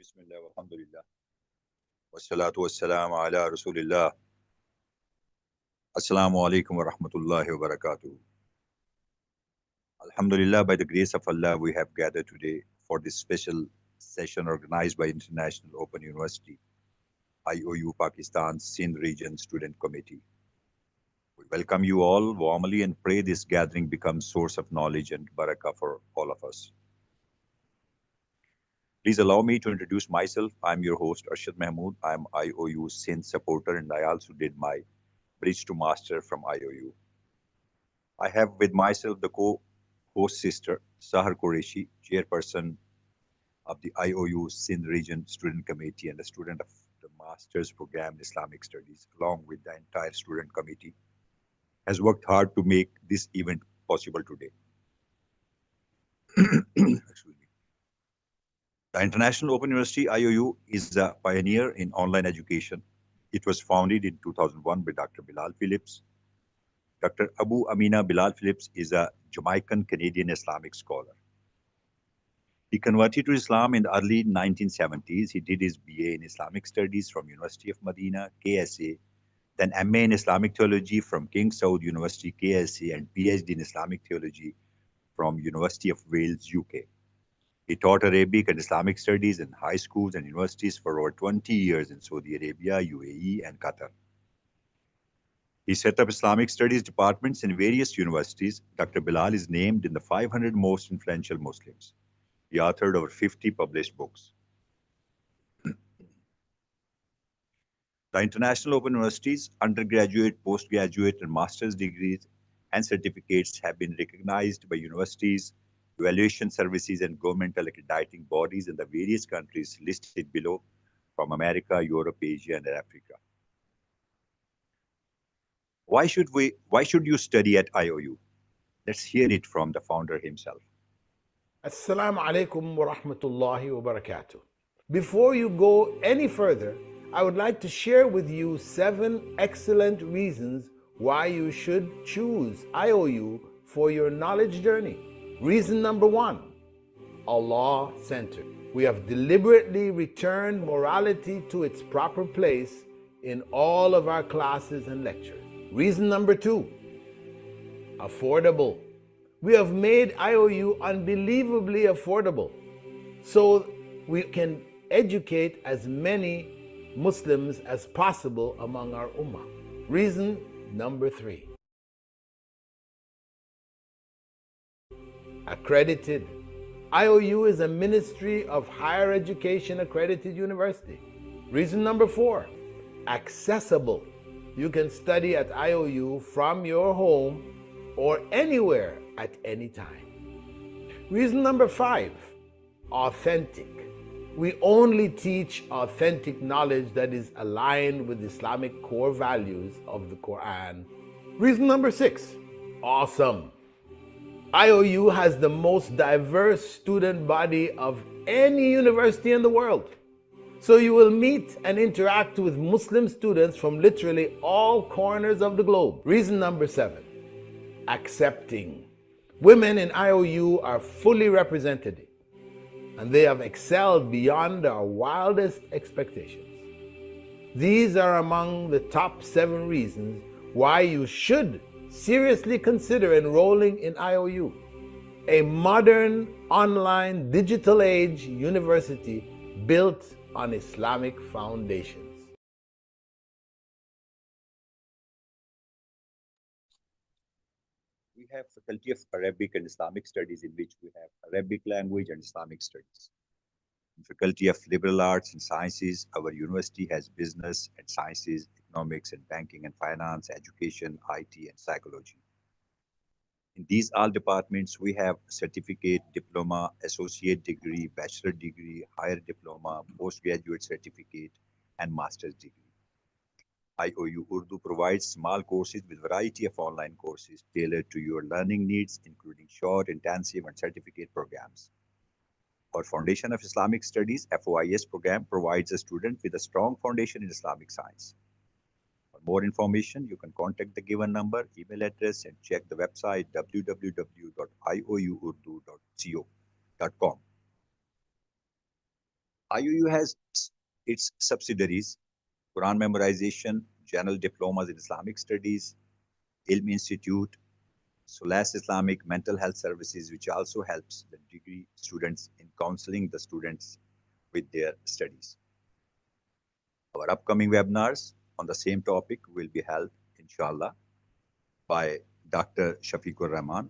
Bismillah, alhamdulillah. Wassalatu wassalamu ala Rasulillah. Assalamu alaikum wa rahmatullahi wa barakatuh. Alhamdulillah, by the grace of Allah, we have gathered today for this special session organized by International Open University, IOU Pakistan's Sindh Region Student Committee. We welcome you all warmly and pray this gathering becomes source of knowledge and barakah for all of us. Please allow me to introduce myself. I'm your host, Arshad Mahmood. I'm IOU Sindh supporter, and I also did my Bridge to Master from IOU. I have with myself the co-host sister, Sahar Qureshi, chairperson of the IOU Sindh Region Student Committee and a student of the Master's Program in Islamic Studies, along with the entire student committee, has worked hard to make this event possible today. Excuse me. The International Open University IOU is a pioneer in online education. It was founded in 2001 by Dr. Bilal Phillips. Dr. Abu Amina Bilal Phillips is a Jamaican Canadian Islamic scholar. He converted to Islam in the early 1970s. He did his BA in Islamic Studies from University of Medina, KSA, then MA in Islamic Theology from King Saud University, KSA, and PhD in Islamic Theology from University of Wales, UK. He taught Arabic and Islamic studies in high schools and universities for over 20 years in Saudi Arabia, UAE, and Qatar. He set up Islamic studies departments in various universities. Dr. Bilal is named in the 500 most influential Muslims. He authored over 50 published books. The International Open University's undergraduate, postgraduate, and master's degrees and certificates have been recognized by universities, evaluation services, and governmental accrediting bodies in the various countries listed below from America, Europe, Asia, and Africa. Why should you study at IOU? Let's hear it from the founder himself. Assalamu alaikum wa rahmatullahi wa barakatuh. Before you go any further, I would like to share with you 7 excellent reasons why you should choose IOU for your knowledge journey. Reason number 1, Allah centered. We have deliberately returned morality to its proper place in all of our classes and lectures. Reason number 2, affordable. We have made IOU unbelievably affordable so we can educate as many Muslims as possible among our ummah. Reason number 3, accredited. IOU is a Ministry of Higher Education accredited university. Reason number 4, accessible. You can study at IOU from your home or anywhere at any time. Reason number 5, authentic. We only teach authentic knowledge that is aligned with Islamic core values of the Quran. Reason number 6, awesome. IOU has the most diverse student body of any university in the world. So you will meet and interact with Muslim students from literally all corners of the globe. Reason number 7, accepting. Women in IOU are fully represented and they have excelled beyond our wildest expectations. These are among the top 7 reasons why you should seriously consider enrolling in IOU, a modern online digital age university built on Islamic foundations. We have Faculty of Arabic and Islamic Studies, in which we have Arabic language and Islamic studies. In Faculty of Liberal Arts and Sciences, our university has business and sciences, economics and banking and finance, education, IT, and psychology. In these all departments, we have certificate, diploma, associate degree, bachelor degree, higher diploma, postgraduate certificate, and master's degree. IOU Urdu provides small courses with variety of online courses tailored to your learning needs, including short, intensive, and certificate programs. Our Foundation of Islamic Studies FOIS program provides a student with a strong foundation in Islamic science. For more information, you can contact the given number, email address, and check the website www.iouurdu.co.com. IOU has its subsidiaries, Quran memorization, general diplomas in Islamic studies, Ilm Institute, Solace Islamic Mental Health Services, which also helps the degree students in counseling the students with their studies. Our upcoming webinars on the same topic will be held, inshallah, by Dr. Shafiqur Rahman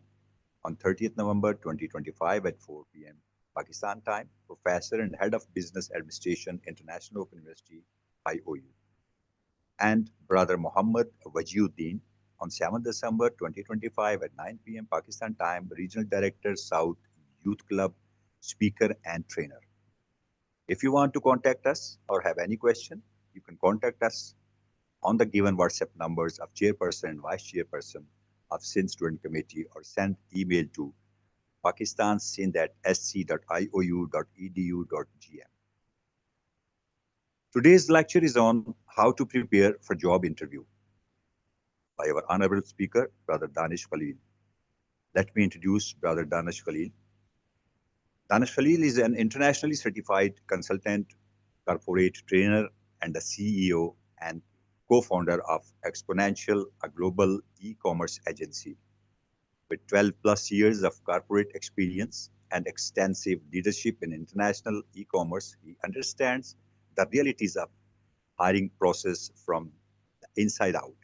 on 30th November 2025 at 4 p.m. Pakistan time, Professor and Head of Business Administration, International Open University, IOU, and Brother Muhammad Wajiuddin on 7th December 2025 at 9 p.m. Pakistan time, Regional Director, South Youth Club, Speaker and Trainer. If you want to contact us or have any question, you can contact us on the given WhatsApp numbers of Chairperson and Vice Chairperson of Sindh Student Committee or send email to pakistansindh@sc.iou.edu.gm. Today's lecture is on how to prepare for job interview by our honorable speaker, Brother Danish Khalil. Let me introduce Brother Danish Khalil. Danish Khalil is an internationally certified consultant, corporate trainer, and the CEO and co-founder of Exponential, a global e-commerce agency. With 12 plus years of corporate experience and extensive leadership in international e-commerce, he understands the realities of hiring process from the inside out.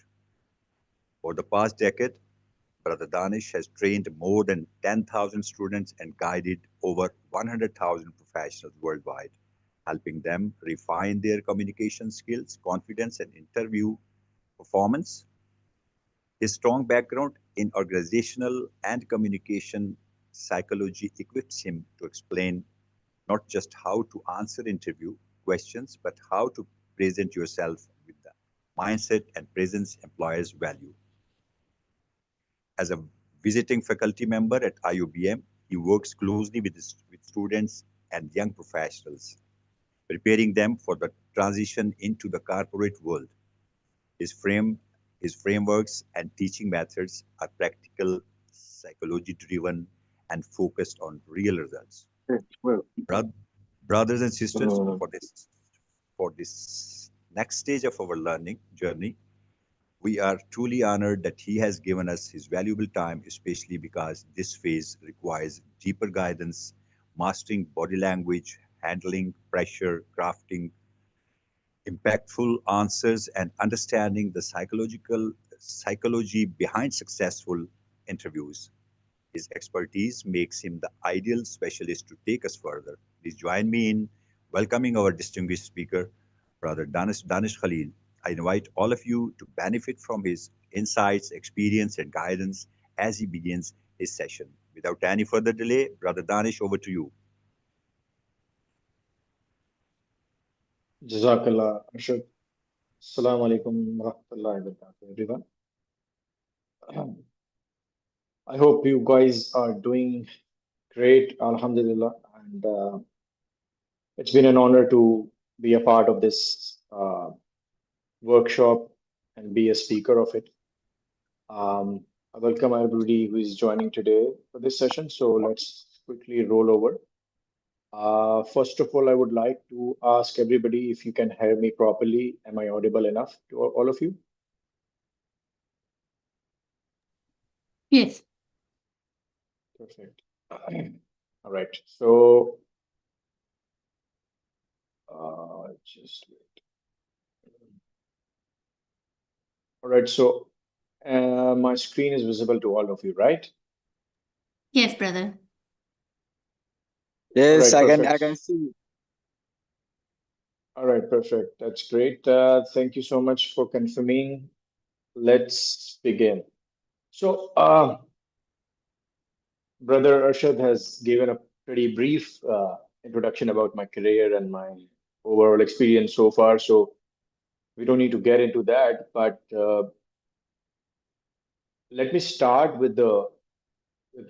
For the past decade, Brother Danish has trained more than 10,000 students and guided over 100,000 professionals worldwide, helping them refine their communication skills, confidence, and interview performance. His strong background in organizational and communication psychology equips him to explain not just how to answer interview questions, but how to present yourself with the mindset and presence employers value. As a visiting faculty member at IUBM, he works closely with students and young professionals, preparing them for the transition into the corporate world. His frame, his frameworks and teaching methods are practical, psychology-driven, and focused on real results. Well, Brothers and sisters, uh, for this next stage of our learning journey, we are truly honored that he has given us his valuable time, especially because this phase requires deeper guidance, mastering body language, handling pressure, crafting impactful answers, and understanding the psychology behind successful interviews. His expertise makes him the ideal specialist to take us further. Please join me in welcoming our distinguished speaker, Brother Danish Khalil. I invite all of you to benefit from his insights, experience, and guidance as he begins his session. Without any further delay, Brother Danish, over to you. Jazakallah, Arshad. Assalamu alaikum wa rahmatullahi wa barakatuh, everyone. I hope you guys are doing great, Alhamdulillah. And it's been an honor to be a part of this workshop and be a speaker of it. I welcome everybody who is joining today for this session. So let's quickly roll over. First of all, I would like to ask everybody if you can hear me properly. Am I audible enough to all of you? Yes. Perfect. All right. So just wait. All right. So my screen is visible to all of you, right? Yes, brother. All Yes, right. I Perfect. can see. All right. Perfect. That's great. Thank you so much for confirming. Let's begin. So, Brother Arshad has given a pretty brief introduction about my career and my overall experience so far. So we don't need to get into that. But let me start with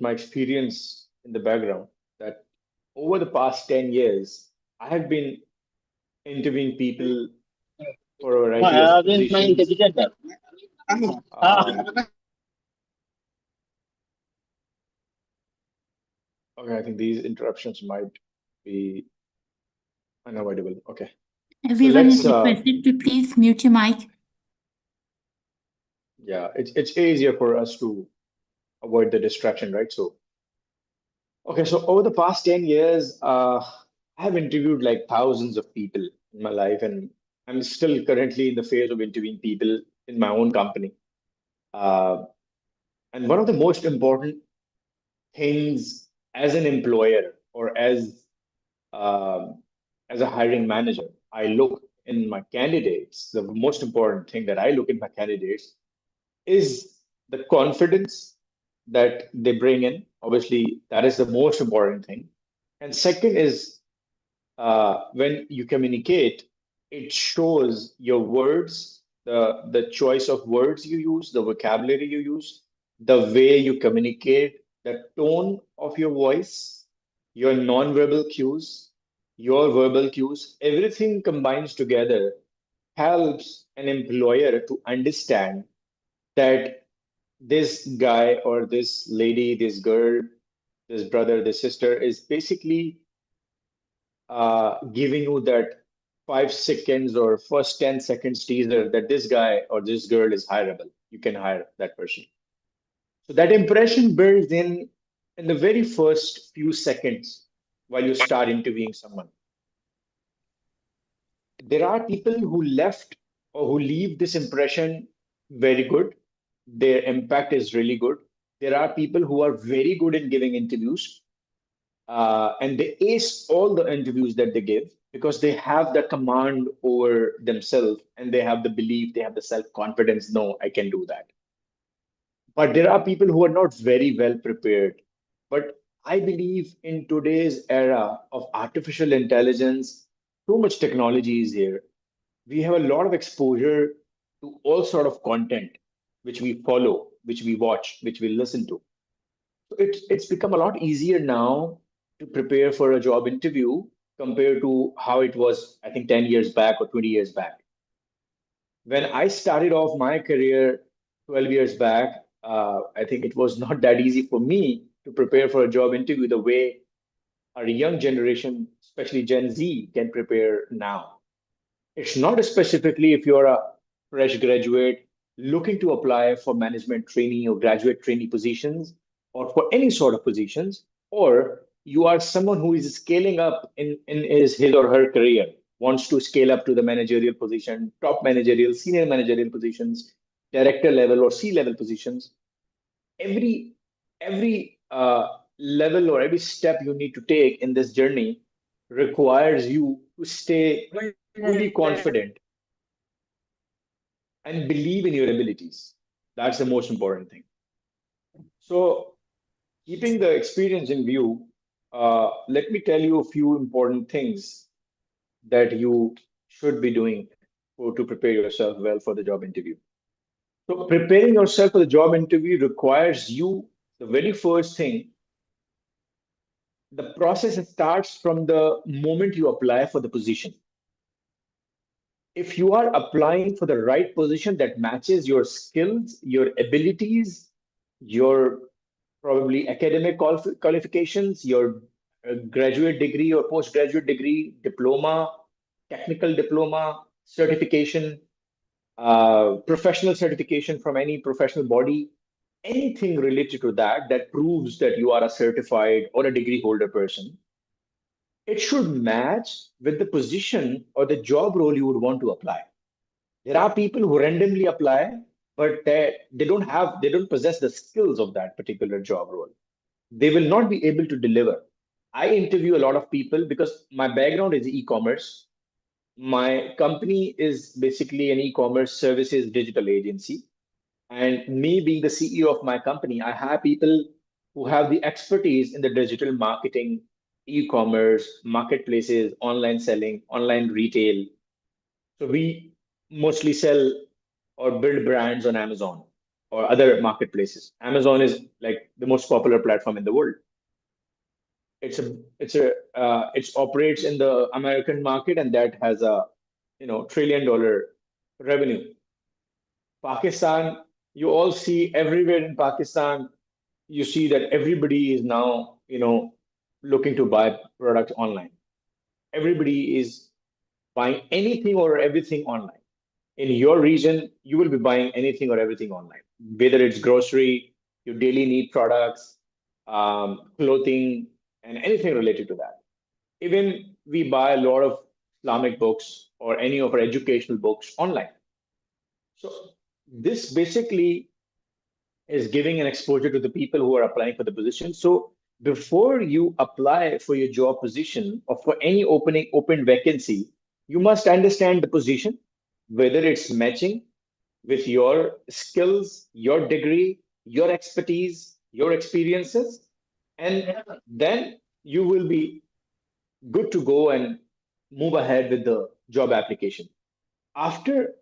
my experience in the background. That over the past 10 years, I have been interviewing people for a variety of positions. Um, okay, I think these interruptions might be Unavoidable. Okay. Everyone is let's requested to please mute your mic. yeah, it's easier for us to avoid the distraction, right? So okay, so over the past 10 years, I have interviewed like thousands of people in my life, and I'm still currently in the phase of interviewing people in my own company. Uh, and one of the most important things as an employer or um, as a hiring manager, I look in my candidates. The most important thing that I look in my candidates is the confidence that they bring in. Obviously, that is the most important thing. And second is when you communicate, it shows your words, the choice of words you use, the vocabulary you use, the way you communicate, the tone of your voice, your non-verbal cues, your verbal cues, everything combines together helps an employer to understand that this guy or this lady, this girl, this brother, this sister is basically giving you that 5 seconds or first 10 seconds teaser that this guy or this girl is hireable. You can hire that person. So that impression builds in the very first few seconds while you start interviewing someone. There are people who left or who leave this impression very good. Their impact is really good. There are people who are very good in giving interviews, and they ace all the interviews that they give because they have the command over themselves and they have the belief, they have the self confidence. No, I can do that. But there are people who are not very well prepared. But I believe in today's era of artificial intelligence, so much technology is here. We have a lot of exposure to all sort of content which we follow, which we watch, which we listen to. So it's become a lot easier now to prepare for a job interview compared to how it was, I think, 10 years back or 20 years back. When I started off my career 12 years back, I think it was not that easy for me to prepare for a job interview the way our young generation, especially Gen Z, can prepare now. It's not specifically if you're a fresh graduate looking to apply for management trainee or graduate trainee positions or for any sort of positions, or you are someone who is scaling up in his or her career, wants to scale up to the managerial position, top managerial, senior managerial positions, director level or C-level positions. Every level or every step you need to take in this journey requires you to stay fully confident and believe in your abilities. That's the most important thing. So, keeping the experience in view, let me tell you a few important things that you should be doing to prepare yourself well for the job interview. So, preparing yourself for the job interview requires you, the very first thing, the process starts from the moment you apply for the position. If you are applying for the right position that matches your skills, your abilities, your probably academic qualifications, your graduate degree or postgraduate degree, diploma, technical diploma, certification, professional certification from any professional body, anything related to that that proves that you are a certified or a degree holder person, it should match with the position or the job role you would want to apply. There are people who randomly apply, but they don't possess the skills of that particular job role. They will not be able to deliver. I interview a lot of people because my background is e-commerce. My company is basically an e-commerce services digital agency. And me being the CEO of my company, I have people who have the expertise in the digital marketing, e-commerce, marketplaces, online selling, online retail. So we mostly sell or build brands on Amazon or other marketplaces. Amazon is like the most popular platform in the world. It operates in the American market and that has a $1 trillion revenue. Pakistan, you all see everywhere in Pakistan, you see that everybody is now looking to buy products online. everybody is buying anything or everything online. In your region, you will be buying anything or everything online, whether it's grocery, your daily need products, clothing, and anything related to that. Even we buy a lot of Islamic books or any of our educational books online. So this basically is giving an exposure to the people who are applying for the position. So before you apply for your job position or for any open vacancy, you must understand the position, whether it's matching with your skills, your degree, your expertise, your experiences, and then you will be good to go and move ahead with the job application. After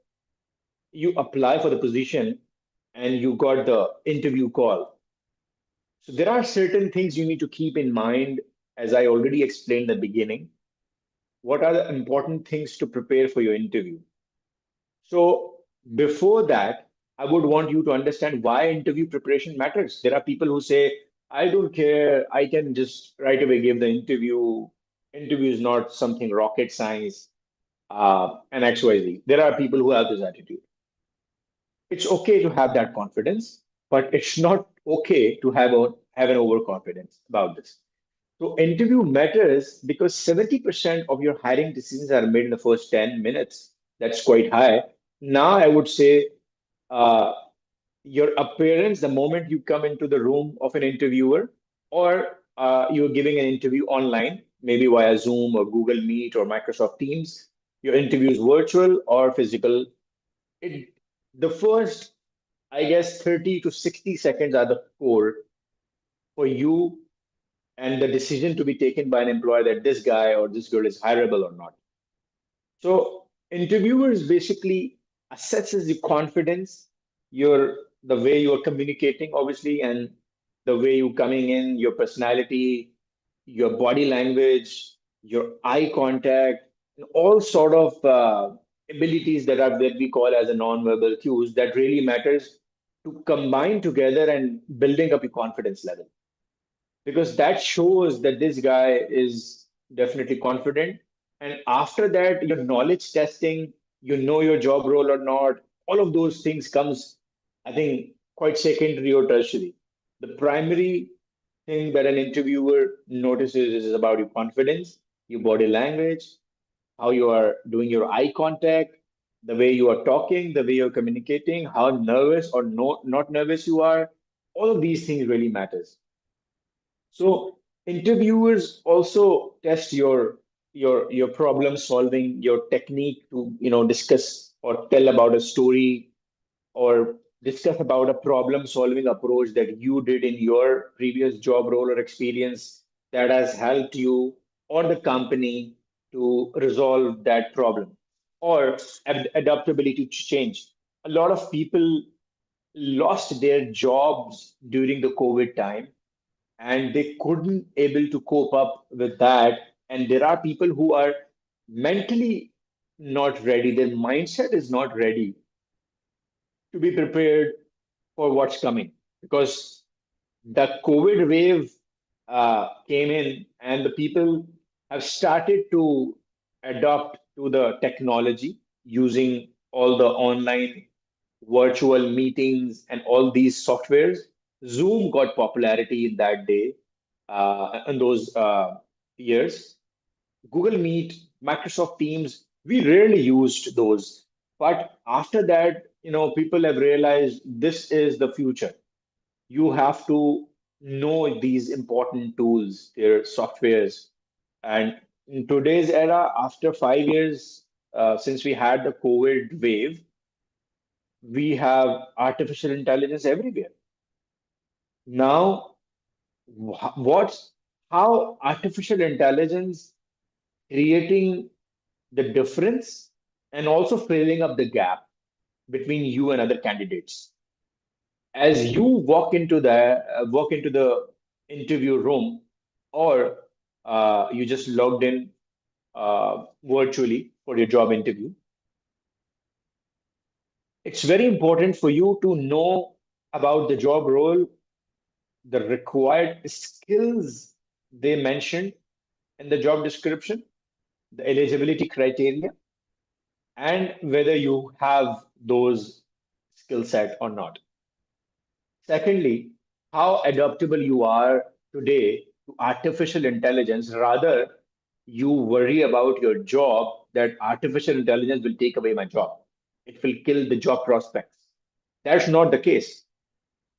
you apply for the position and you got the interview call, so there are certain things you need to keep in mind, as I already explained at the beginning. What are the important things to prepare for your interview? So before that, I would want you to understand why interview preparation matters. There are people who say, I don't care, I can just right away give the interview. Interview is not something rocket science, and XYZ. There are people who have this attitude. It's okay to have that confidence, but it's not okay to have an overconfidence about this. So interview matters because 70% of your hiring decisions are made in the first 10 minutes. That's quite high. Now I would say uh, your appearance, the moment you come into the room of an interviewer, or you're giving an interview online, maybe via Zoom or Google Meet or Microsoft Teams, your interview is virtual or physical. It, the first, I guess, 30 to 60 seconds are the core for you and the decision to be taken by an employer that this guy or this girl is hireable or not. So interviewers basically assesses the confidence, your the way you are communicating, obviously, and the way you coming in, your personality, your body language, your eye contact, and all sort of abilities that we call as a non-verbal cues that really matters to combine together and building up your confidence level, because that shows that this guy is definitely confident. And after that, your knowledge testing, you know your job role or not, all of those things comes, I think, quite secondary or tertiary. The primary thing that an interviewer notices is about your confidence, your body language, how you are doing your eye contact, the way you are talking, the way you're communicating, how nervous or not nervous you are. All of these things really matters. So interviewers also test your problem solving, your technique to discuss or tell about a story or discuss about a problem solving approach that you did in your previous job role or experience that has helped you or the company to resolve that problem, or adaptability to change. A lot of people lost their jobs during the COVID time and they couldn't able to cope up with that, and there are people who are mentally not ready, their mindset is not ready to be prepared for what's coming, because the COVID wave came in and the people have started to adopt to the technology using all the online virtual meetings and all these softwares. Zoom got popularity in that day, in those years. Google Meet, Microsoft Teams, we rarely used those. But after that, people have realized this is the future. You have to know these important tools, their softwares. And in today's era, after 5 years since we had the COVID wave, we have artificial intelligence everywhere. Now, what's how artificial intelligence creating the difference and also filling up the gap between you and other candidates. As you walk into the interview room, or you just logged in virtually for your job interview, it's very important for you to know about the job role, the required skills they mentioned in the job description, the eligibility criteria, and whether you have those skill set or not. Secondly, how adaptable you are today to artificial intelligence. Rather, you worry about your job that artificial intelligence will take away my job. It will kill the job prospects. That's not the case.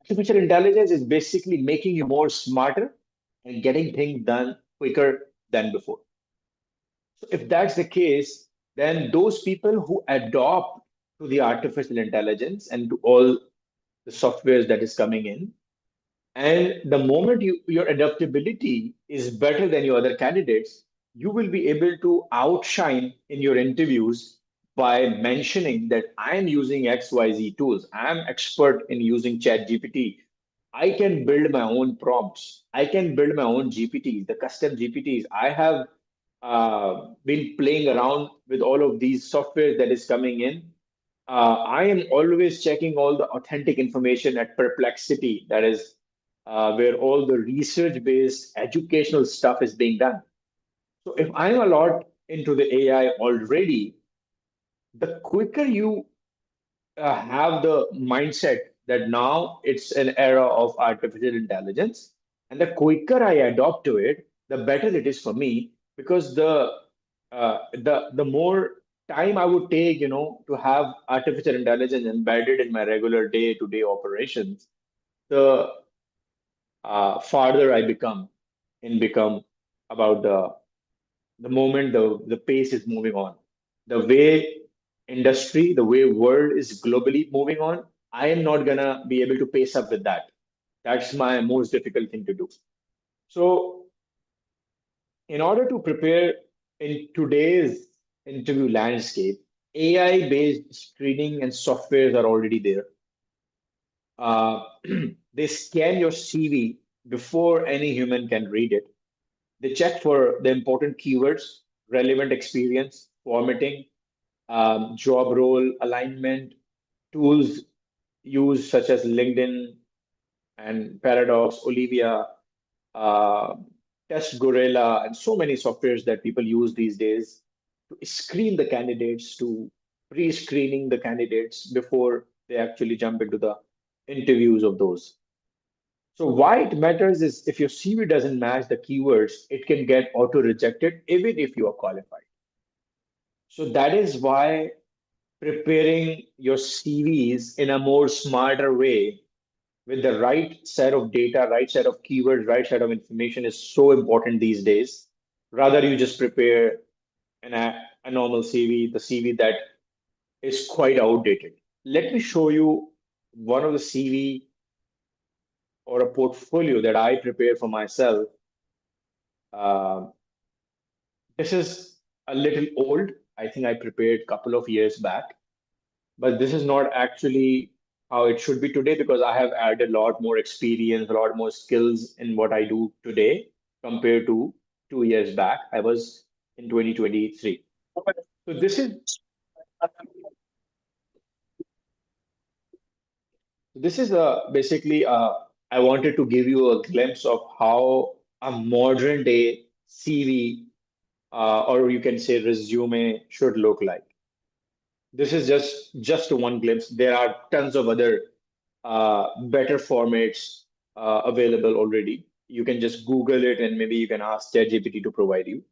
Artificial intelligence is basically making you more smarter and getting things done quicker than before. So if that's the case, then those people who adopt to the artificial intelligence and to all the softwares that is coming in, and the moment your adaptability is better than your other candidates, you will be able to outshine in your interviews by mentioning that I am using XYZ tools. I am expert in using ChatGPT. I can build my own prompts. I can build my own GPTs, the custom GPTs. I have been playing around with all of these softwares that is coming in. I am always checking all the authentic information at Perplexity, that is where all the research-based educational stuff is being done. So if I'm a lot into the AI already, the quicker you have the mindset that now it's an era of artificial intelligence, and the quicker I adopt to it, the better it is for me because the more time I would take, to have artificial intelligence embedded in my regular day-to-day operations, the farther I become about the moment the pace is moving on. The way industry, the way world is globally moving on, I am not gonna be able to pace up with that. That's my most difficult thing to do. So in order to prepare in today's interview landscape, AI-based screening and softwares are already there. Uh, they scan your CV before any human can read it. They check for the important keywords, relevant experience, formatting, job role alignment, tools used such as LinkedIn and Paradox, Olivia, uh, Test Gorilla, and so many softwares that people use these days to screen the candidates, to pre-screening the candidates before they actually jump into the interviews of those. So why it matters is if your CV doesn't match the keywords, it can get auto rejected even if you are qualified. So that is why preparing your CVs in a more smarter way with the right set of data, right set of keywords, right set of information is so important these days. Rather, you just prepare a normal CV, the CV that is quite outdated. Let me show you one of the CV or a portfolio that I prepare for myself. Uh, this is a little old. I think I prepared a couple of years back, but this is not actually how it should be today because I have added a lot more experience, a lot more skills in what I do today compared to 2 years back. I was in 2023. So this is basically I wanted to give you a glimpse of how a modern day CV or you can say resume should look like. This is just one glimpse. There are tons of other better formats available already. You can just Google it and maybe you can ask ChatGPT to provide you.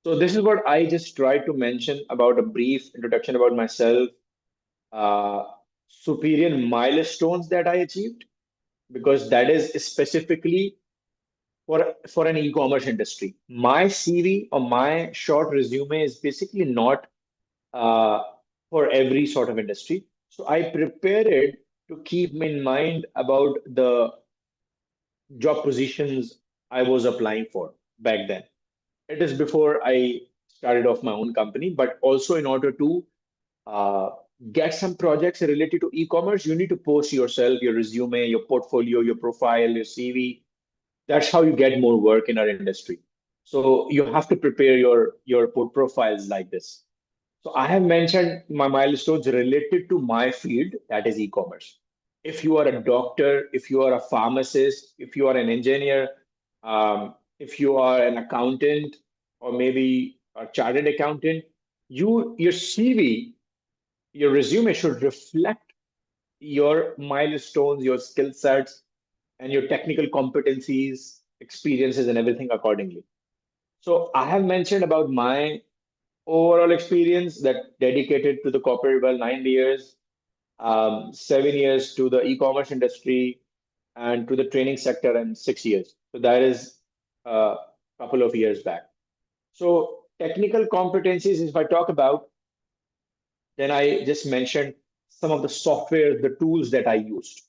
So this is what I just tried to mention about a brief introduction about myself, uh, superior milestones that I achieved, because that is specifically for an e-commerce industry. My CV or my short resume is basically not uh, for every sort of industry. So I prepared it to keep in mind about the job positions I was applying for back then. It is before I started off my own company, but also in order to uh, get some projects related to e-commerce, you need to post yourself, your resume, your portfolio, your profile, your CV. That's how you get more work in our industry. So you have to prepare your profiles like this. So I have mentioned my milestones related to my field, that is e-commerce. If you are a doctor, if you are a pharmacist, if you are an engineer, if you are an accountant, or maybe a chartered accountant, your CV, your resume should reflect your milestones, your skill sets, and your technical competencies, experiences, and everything accordingly. So I have mentioned about my overall experience that dedicated to the corporate world, 9 years, 7 years to the e-commerce industry, and to the training sector, and 6 years. So that is a couple of years back. So technical competencies, if I talk about, then I just mentioned some of the software, the tools that I used.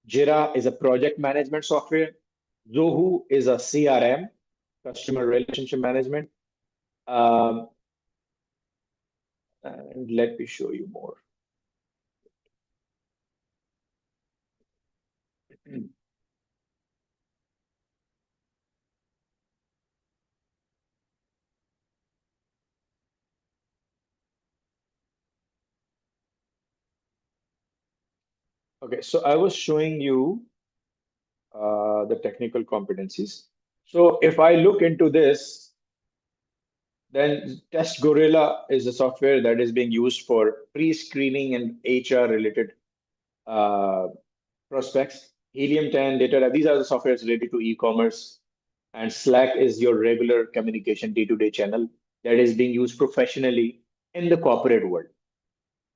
Jira is a project management software. Zoho is a CRM, customer relationship management. Um, and let me show you more. Okay, so I was showing you the technical competencies. So if I look into this, then Test Gorilla is a software that is being used for pre-screening and HR related uh, prospects. Helium 10, Data, these are the softwares related to e-commerce. And Slack is your regular communication day-to-day channel that is being used professionally in the corporate world.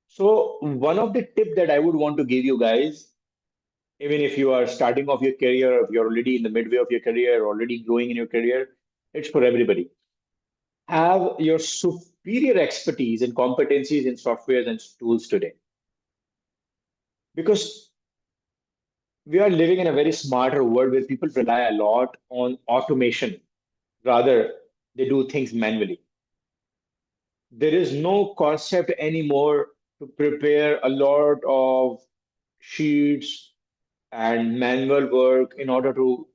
So one of the tip that I would want to give you guys, even if you are starting off your career, if you're already in the midway of your career, already growing in your career, it's for everybody. Have your superior expertise and competencies in softwares and tools today. Because we are living in a very smarter world where people rely a lot on automation, rather they do things manually. There is no concept anymore to prepare a lot of sheets and manual work in order to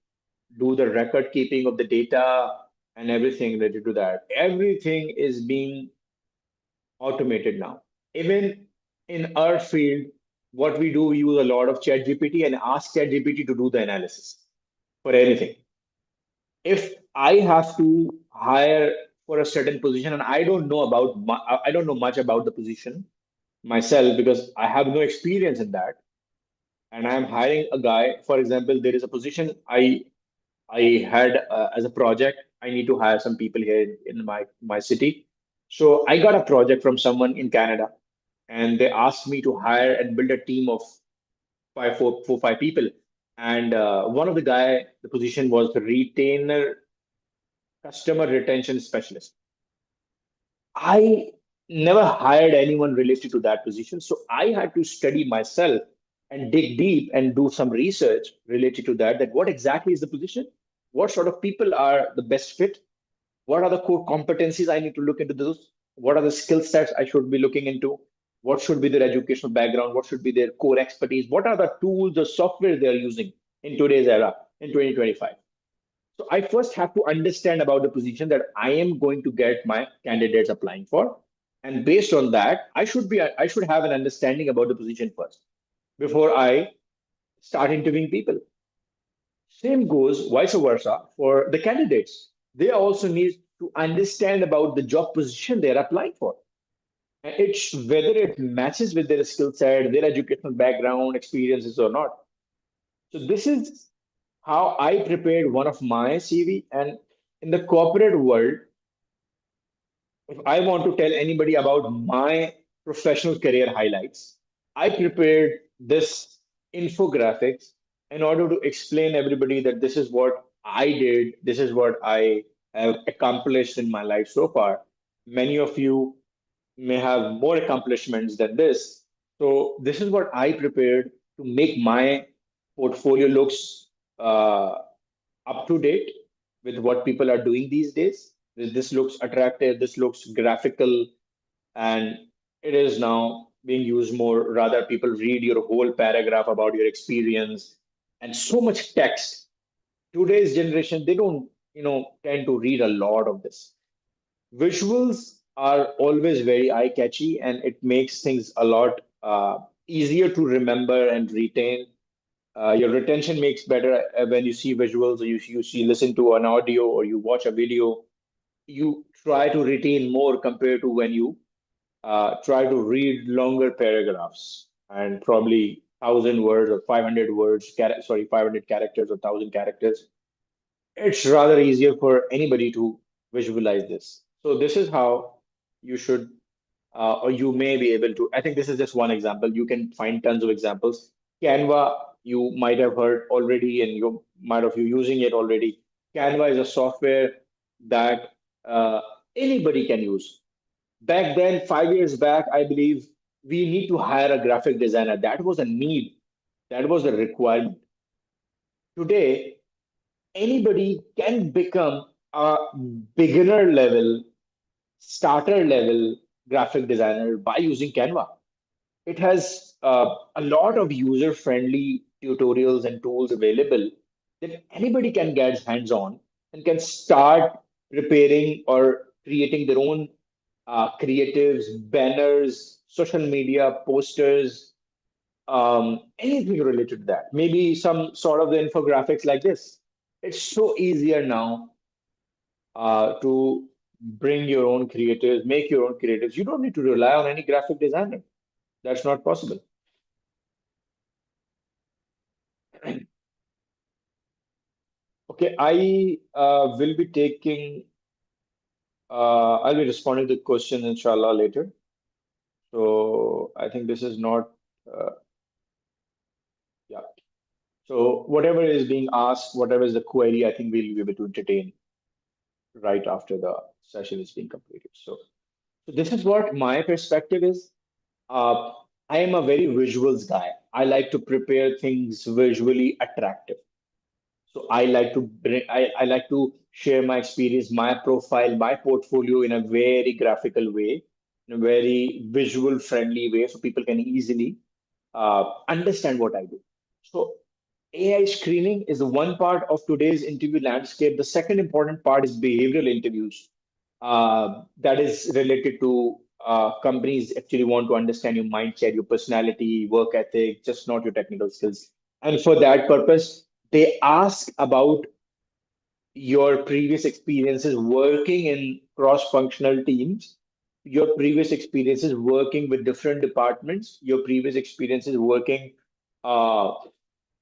do the record keeping of the data and everything related to that. Everything is being automated now. Even in our field, what we do, we use a lot of ChatGPT and ask ChatGPT to do the analysis for anything. If I have to hire for a certain position and I don't know much about the position myself because I have no experience in that, and I'm hiring a guy. For example, there is a position I had as a project. I need to hire some people here in my city. So I got a project from someone in Canada, and they asked me to hire and build a team of five people. And one of the position was the retainer customer retention specialist. I never hired anyone related to that position, so I had to study myself and dig deep and do some research related to that. That what exactly is the position? What sort of people are the best fit? What are the core competencies I need to look into those? What are the skill sets I should be looking into? What should be their educational background? What should be their core expertise? What are the tools, the software they're using in today's era, in 2025? So I first have to understand about the position that I am going to get my candidates applying for. And based on that, I should have an understanding about the position first before I start interviewing people. Same goes vice versa for the candidates. They also need to understand about the job position they're applying for. And it's whether it matches with their skill set, their educational background, experiences or not. So this is how I prepared one of my CV. And in the corporate world, if I want to tell anybody about my professional career highlights, I prepared this infographics in order to explain everybody that this is what I did, this is what I have accomplished in my life so far. Many of you may have more accomplishments than this. So this is what I prepared to make my portfolio looks up to date with what people are doing these days. This looks attractive, this looks graphical, and it is now being used more. Rather, people read your whole paragraph about your experience and so much text. Today's generation, they don't, tend to read a lot of this. Visuals are always very eye catchy, and it makes things a lot easier to remember and retain. Your retention makes better when you see visuals, or you see listen to an audio, or you watch a video. you try to retain more compared to when you try to read longer paragraphs and probably 1,000 words or 500 words, 500 characters or 1,000 characters. It's rather easier for anybody to visualize this. So this is how you should, or you may be able to. I think this is just one example. You can find tons of examples. Canva, you might have heard already, and you might have you using it already. Canva is a software that anybody can use. Back then, 5 years back, I believe we need to hire a graphic designer. That was a need. That was a requirement. Today, anybody can become a beginner level, starter level graphic designer by using Canva. It has a lot of user friendly tutorials and tools available that anybody can get hands on and can start preparing or creating their own creatives, banners, social media posters, anything related to that. Maybe some sort of the infographics like this. It's so easier now to bring your own creatives, make your own creatives. You don't need to rely on any graphic designer. That's not possible. Okay, I will be taking, I'll be responding to the question inshallah later. So I think this is not, uh, yeah. So whatever is being asked, whatever is the query, I think we'll be able to entertain right after the session is being completed. So this is what my perspective is. Uh, I am a very visuals guy. I like to prepare things visually attractive. So I like to share my experience, my profile, my portfolio in a very graphical way, in a very visual friendly way, so people can easily understand what I do. So AI screening is one part of today's interview landscape. The second important part is behavioral interviews. That is related to companies actually want to understand your mindset, your personality, work ethic, just not your technical skills. And for that purpose, they ask about your previous experiences working in cross-functional teams, your previous experiences working with different departments, your previous experiences working uh,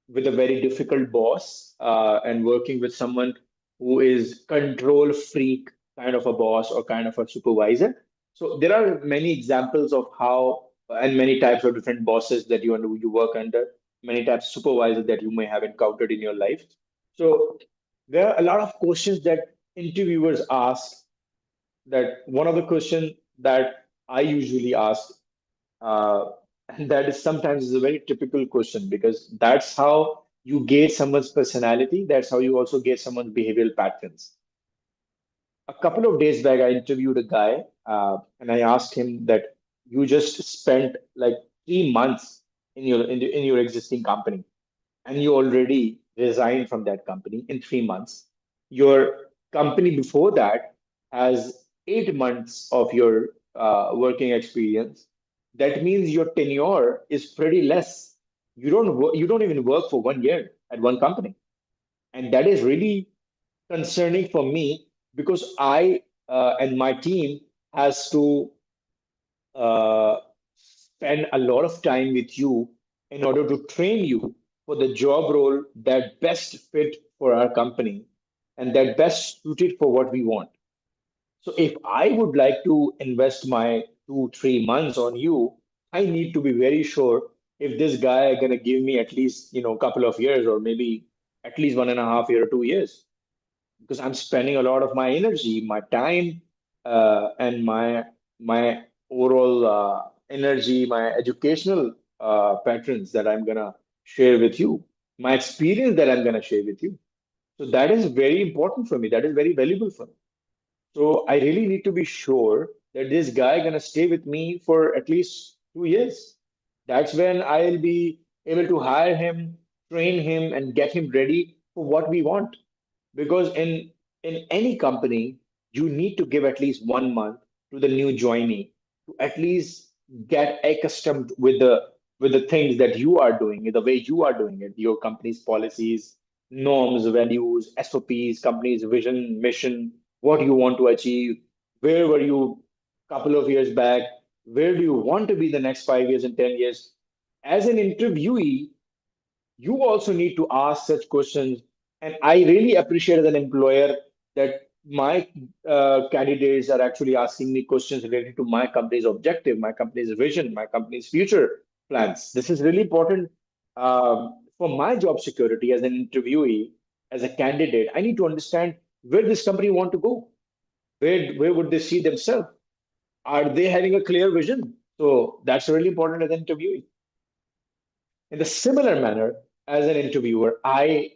with a very difficult boss and working with someone who is control freak kind of a boss or kind of a supervisor. So there are many examples of how and many types of different bosses that you work under, many types of supervisors that you may have encountered in your life. So there are a lot of questions that interviewers ask. That one of the questions that I usually ask uh, and that is sometimes is a very typical question because that's how you gauge someone's personality. That's how you also gauge someone's behavioral patterns. A couple of days back, I interviewed a guy and I asked him that you just spent like 3 months in your existing company and you already resigned from that company in 3 months. Your company before that has 8 months of your working experience. That means your tenure is pretty less. You don't even work for 1 year at one company, and that is really concerning for me because I and my team has to spend a lot of time with you in order to train you for the job role that best fit for our company and that best suited for what we want. So if I would like to invest my 2, 3 months on you, I need to be very sure if this guy gonna give me at least a couple of years or maybe at least 1.5 year or 2 years because I'm spending a lot of my energy, my time, and my overall energy, my educational patterns that I'm gonna share with you, my experience that I'm gonna share with you. So that is very important for me. That is very valuable for me. So I really need to be sure that this guy gonna stay with me for at least 2 years. That's when I'll be able to hire him, train him, and get him ready for what we want because in any company you need to give at least 1 month to the new joinee to at least get accustomed with the things that you are doing the way you are doing it, your company's policies, norms, values, sops, company's vision, mission, what you want to achieve, where were you a couple of years back, where do you want to be the next 5 years and 10 years. As an interviewee, you also need to ask such questions. And I really appreciate as an employer that my candidates are actually asking me questions related to my company's objective, my company's vision, my company's future plans. This is really important for my job security as an interviewee, as a candidate. I need to understand where this company want to go. Where would they see themselves? Are they having a clear vision? So that's really important as an interviewee. In the similar manner, as an interviewer, I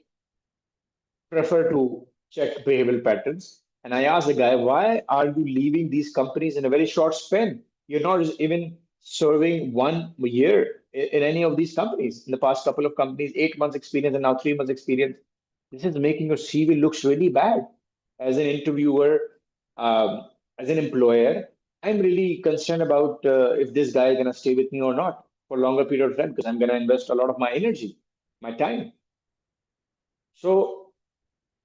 prefer to check behavioral patterns. And I ask the guy, why are you leaving these companies in a very short span? You're not even serving 1 year in any of these companies. In the past couple of companies, 8 months experience and now 3 months experience. This is making your CV looks really bad. As an interviewer, as an employer, I'm really concerned about if this guy is going to stay with me or not for a longer period of time because I'm going to invest a lot of my energy, my time. So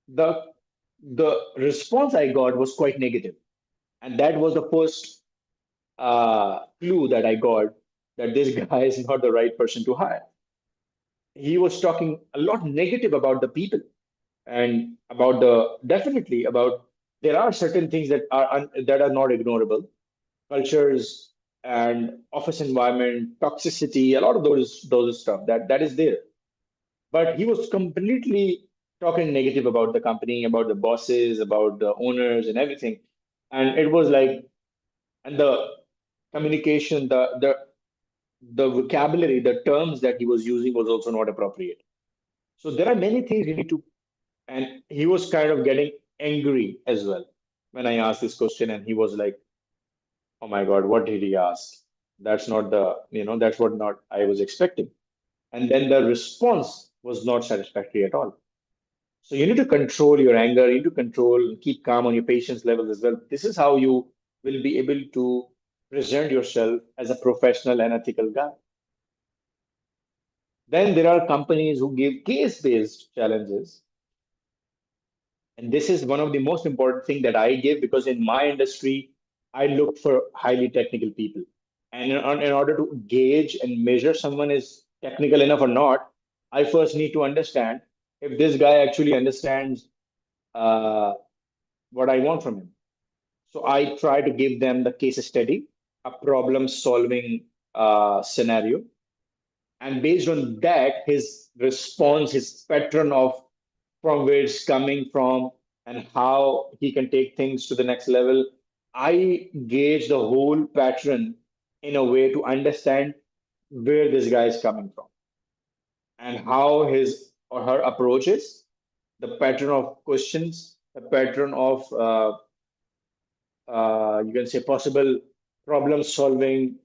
the the response I got was quite negative, and that was the first clue that I got that this guy is not the right person to hire. He was talking a lot negative about the people and about the definitely about there are certain things that are not ignorable, cultures and office environment, toxicity, a lot of those stuff that is there. But he was completely talking negative about the company, about the bosses, about the owners and everything. And it was like, and the communication, the vocabulary, the terms that he was using was also not appropriate. So there are many things you need to, and he was kind of getting angry as well when I asked this question, and he was like, "Oh my God, what did he ask? That's not that's what not I was expecting." And then the response was not satisfactory at all. So you need to control your anger, you need to control, keep calm on your patience levels as well. This is how you will be able to present yourself as a professional and ethical guy. Then there are companies who give case-based challenges. And this is one of the most important thing that I give because in my industry, I look for highly technical people. And in order to gauge and measure someone is technical enough or not, I first need to understand if this guy actually understands uh, what I want from him. So I try to give them the case study, a problem solving scenario. And based on that, his response, his pattern of from where it's coming from and how he can take things to the next level, I gauge the whole pattern in a way to understand where this guy is coming from and how his or her approach is, the pattern of questions, the pattern of you can say possible problem solving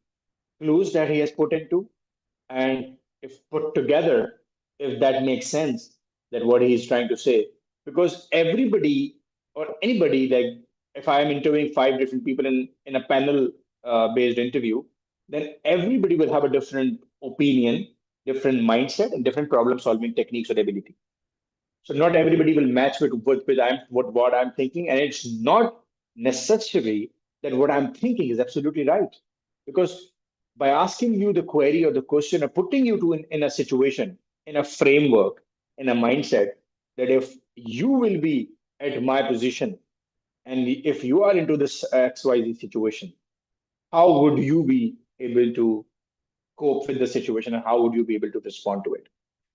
clues that he has put into, and if put together, if that makes sense, that what he is trying to say. Because everybody or anybody, like if I am interviewing five different people in a panel based interview, then everybody will have a different opinion, different mindset, and different problem solving techniques or ability. So not everybody will match with what I'm thinking, and it's not necessary that what I'm thinking is absolutely right. Because by asking you the query or the question or putting you in a situation, in a framework, in a mindset, that if you will be at my position and if you are into this XYZ situation, how would you be able to cope with the situation and how would you be able to respond to it?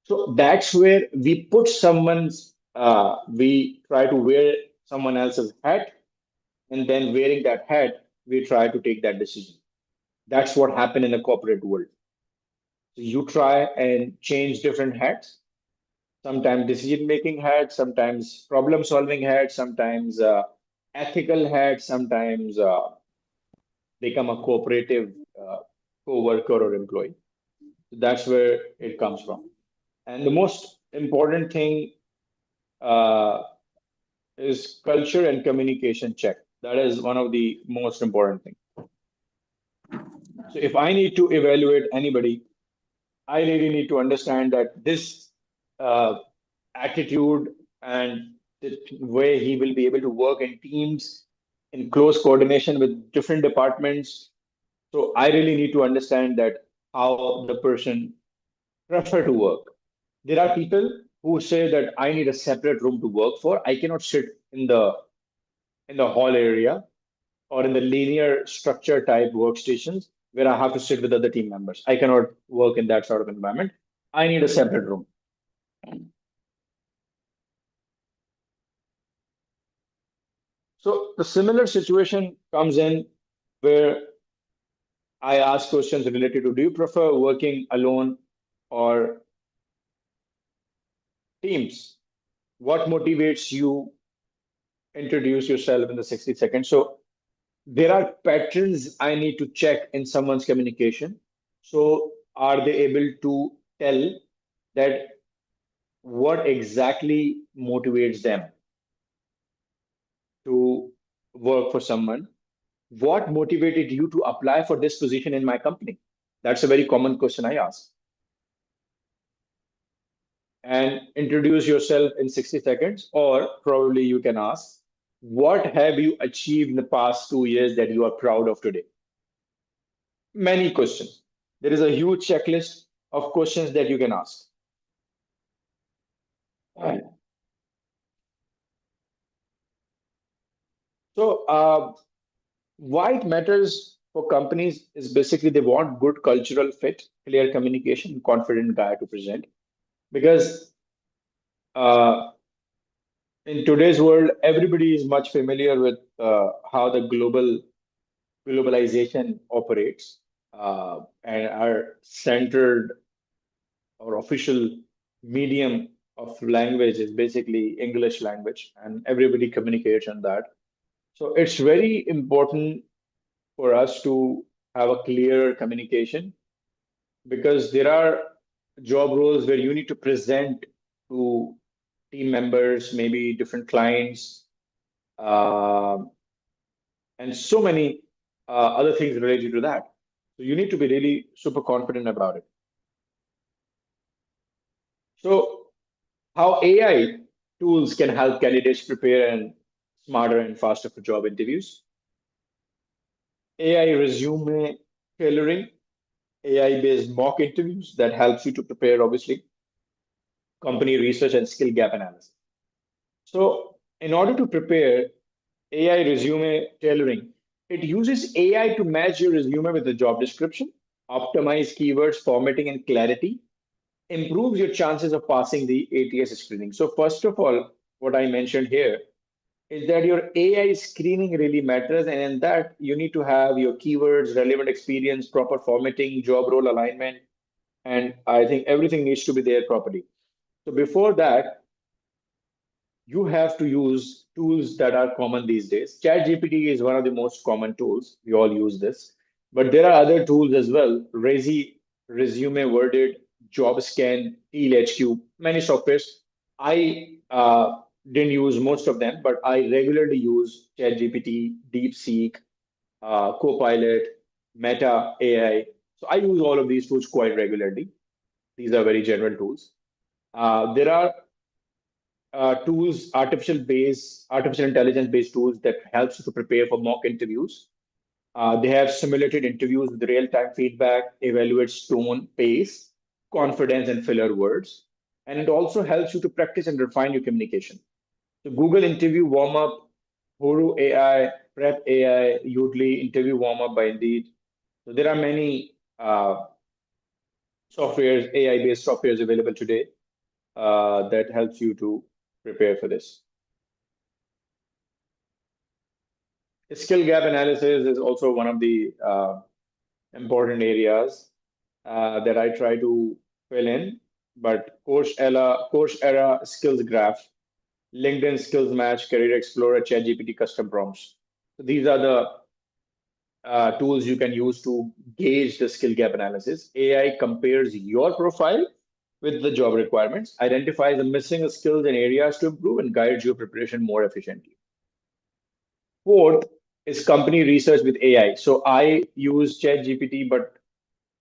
So that's where we put we try to wear someone else's hat, and then wearing that hat, we try to take that decision. That's what happened in the corporate world. So you try and change different hats, sometimes decision making hats, sometimes problem solving hats, sometimes ethical hats, sometimes become a cooperative co-worker or employee. So that's where it comes from. And the most important thing uh, is culture and communication check. That is one of the most important things. So if I need to evaluate anybody, I really need to understand that this uh, attitude and the way he will be able to work in teams in close coordination with different departments. So I really need to understand that how the person prefer to work. There are people who say that I need a separate room to work for. I cannot sit in the hall area or in the linear structure type workstations where I have to sit with other team members. I cannot work in that sort of environment. I need a separate room. So the similar situation comes in where I ask questions related to, do you prefer working alone or teams? What motivates you? Introduce yourself in the 60 seconds. So there are patterns I need to check in someone's communication. So are they able to tell that what exactly motivates them to work for someone? What motivated you to apply for this position in my company? That's a very common question I ask. And introduce yourself in 60 seconds, or probably you can ask, what have you achieved in the past 2 years that you are proud of today? Many questions. There is a huge checklist of questions that you can ask. Right. So, why it matters for companies is basically they want good cultural fit, clear communication, confident guy to present. Because uh, in today's world, everybody is much familiar with how the globalization operates, and our centered or official medium of language is basically English language, and everybody communicates on that. So it's very important for us to have a clear communication, because there are job roles where you need to present to team members, maybe different clients, uh, and so many other things related to that. So you need to be really super confident about it. So how AI tools can help candidates prepare and smarter and faster for job interviews. AI resume tailoring, AI-based mock interviews that helps you to prepare, obviously, company research and skill gap analysis. So in order to prepare AI resume tailoring, it uses AI to match your resume with the job description, optimize keywords, formatting, and clarity, improves your chances of passing the ATS screening. So first of all, what I mentioned here is that your AI screening really matters. And in that, you need to have your keywords, relevant experience, proper formatting, job role alignment. And I think everything needs to be there properly. So before that, you have to use tools that are common these days. ChatGPT is one of the most common tools. We all use this. But there are other tools as well. Resume Worded, JobScan, TealHQ, many softwares. I didn't use most of them, but I regularly use ChatGPT, DeepSeek, Copilot, Meta AI. So I use all of these tools quite regularly. These are very general tools. There are artificial intelligence based tools that helps you to prepare for mock interviews. They have simulated interviews with real-time feedback, evaluates tone, pace, confidence, and filler words. And it also helps you to practice and refine your communication. So Google Interview Warm-Up, Huru AI, Prep AI, Udly, Interview Warm-Up by Indeed. So there are many softwares, AI-based softwares available today that helps you to prepare for this. Skill gap analysis is also one of the important areas that I try to fill in. But Coursera skills graph, LinkedIn skills match, Career Explorer, ChatGPT custom prompts. So these are the tools you can use to gauge the skill gap analysis. AI compares your profile with the job requirements, identifies the missing skills and areas to improve, and guides your preparation more efficiently. Fourth is company research with AI. So I use ChatGPT, but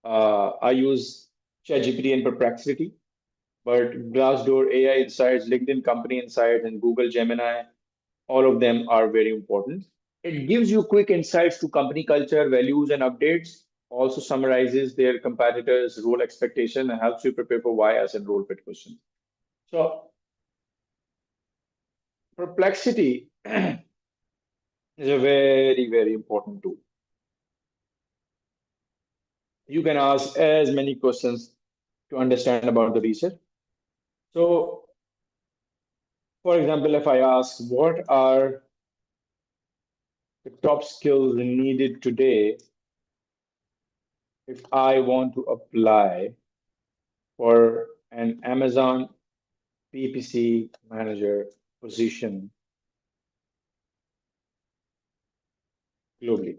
I use ChatGPT and Perplexity. but Glassdoor, AI Insights, LinkedIn Company Insights, and Google Gemini, all of them are very important. It gives you quick insights to company culture, values, and updates. Also summarizes their competitors' role expectation and helps you prepare for why and role fit questions. So Perplexity is a very, very important tool. You can ask as many questions to understand about the research. So, for example, if I ask, what are the top skills needed today if I want to apply for an Amazon PPC manager position globally?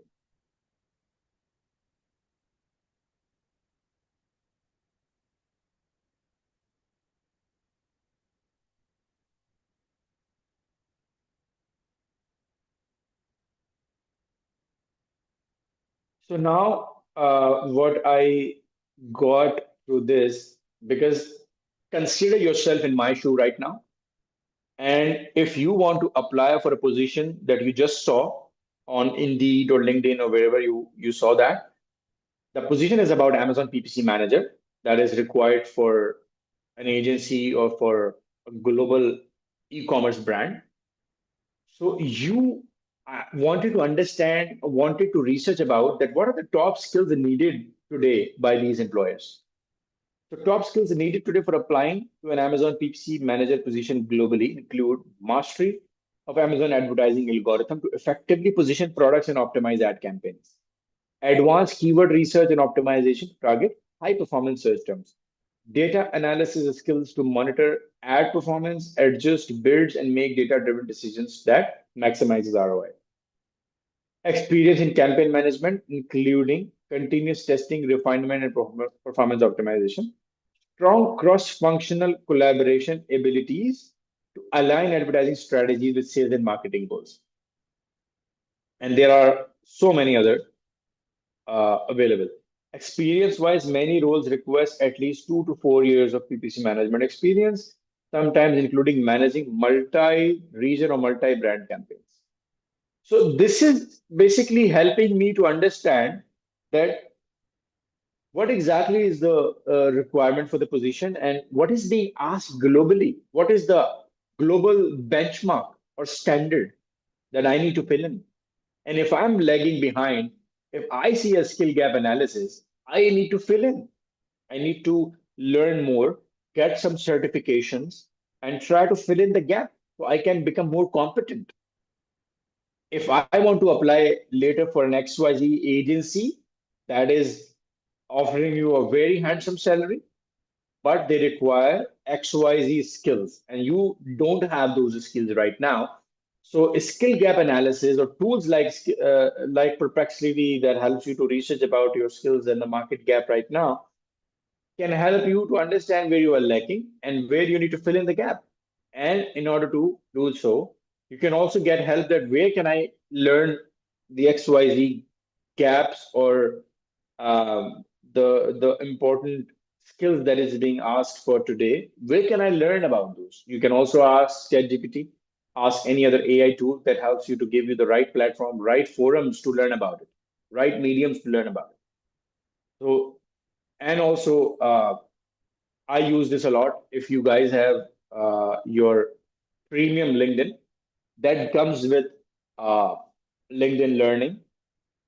So now, what I got through this, because consider yourself in my shoe right now. And if you want to apply for a position that you just saw on Indeed or LinkedIn or wherever you saw that, the position is about Amazon PPC manager that is required for an agency or for a global e-commerce brand. So you wanted to understand, wanted to research about that. What are the top skills needed today by these employers? So top skills needed today for applying to an Amazon PPC manager position globally include mastery of Amazon advertising algorithm to effectively position products and optimize ad campaigns, advanced keyword research and optimization to target high performance search terms, data analysis skills to monitor ad performance, adjust builds, and make data driven decisions that maximizes ROI. Experience in campaign management, including continuous testing, refinement, and performance optimization. Strong cross-functional collaboration abilities to align advertising strategies with sales and marketing goals. And there are so many other available. Experience-wise, many roles request at least 2 to 4 years of PPC management experience, sometimes including managing multi-region or multi-brand campaigns. So this is basically helping me to understand that what exactly is the requirement for the position and what is being asked globally? What is the global benchmark or standard that I need to fill in? And if I'm lagging behind, if I see a skill gap analysis, I need to fill in. I need to learn more, get some certifications, and try to fill in the gap so I can become more competent. If I want to apply later for an XYZ agency that is offering you a very handsome salary, but they require XYZ skills, and you don't have those skills right now. So, a skill gap analysis or tools like Perplexity that helps you to research about your skills and the market gap right now can help you to understand where you are lacking and where you need to fill in the gap. And in order to do so, you can also get help that where can I learn the XYZ gaps or the important skills that is being asked for today. Where can I learn about those? You can also ask ChatGPT, ask any other AI tool that helps you to give you the right platform, right forums to learn about it, right mediums to learn about it. So, and also, I use this a lot. If you guys have your premium LinkedIn, that comes with uh, LinkedIn Learning.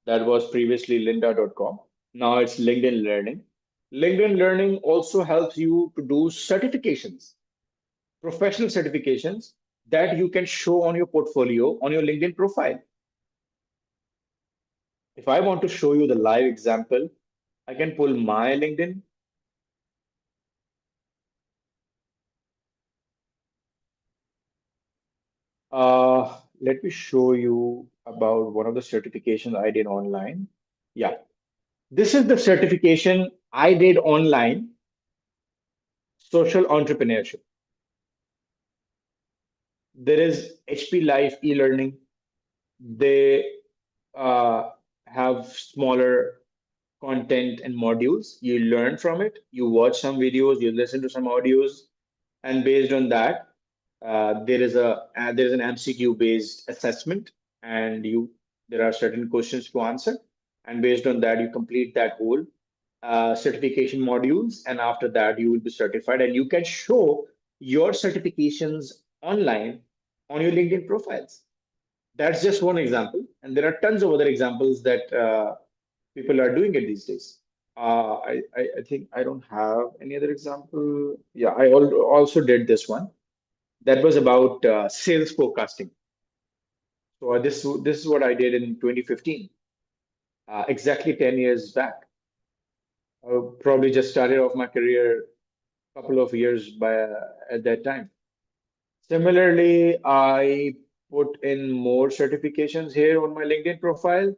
That was previously lynda.com. Now it's LinkedIn Learning. LinkedIn Learning also helps you to do certifications, professional certifications that you can show on your portfolio, on your LinkedIn profile. If I want to show you the live example, I can pull my LinkedIn. Let me show you about one of the certifications I did online. Yeah, this is the certification I did online, social entrepreneurship. There is HP Life e-learning. They have smaller content and modules. You learn from it, you watch some videos, you listen to some audios, and based on that, there is an MCQ based assessment, and you there are certain questions to answer, and based on that, you complete that whole certification modules, and after that, you will be certified, and you can show your certifications online on your LinkedIn profiles. That's just one example, and there are tons of other examples that people are doing it these days. I think I don't have any other example. Yeah, also did this one. That was about sales forecasting. So this is what I did in 2015, exactly 10 years back. I probably just started off my career a couple of years by at that time. Similarly, I put in more certifications here on my LinkedIn profile.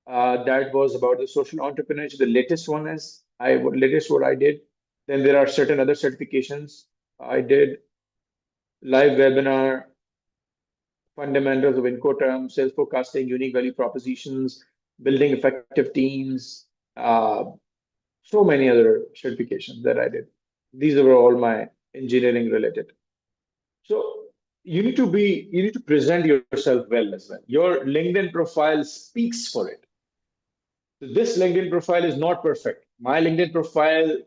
That was about the social entrepreneurship. The latest one is latest what I did. Then there are certain other certifications. I did live webinar, fundamentals of Incoterm, sales forecasting, unique value propositions, building effective teams, so many other certifications that I did. These were all my engineering related. So you need to present yourself well as well. Your LinkedIn profile speaks for it. So this LinkedIn profile is not perfect. My LinkedIn profile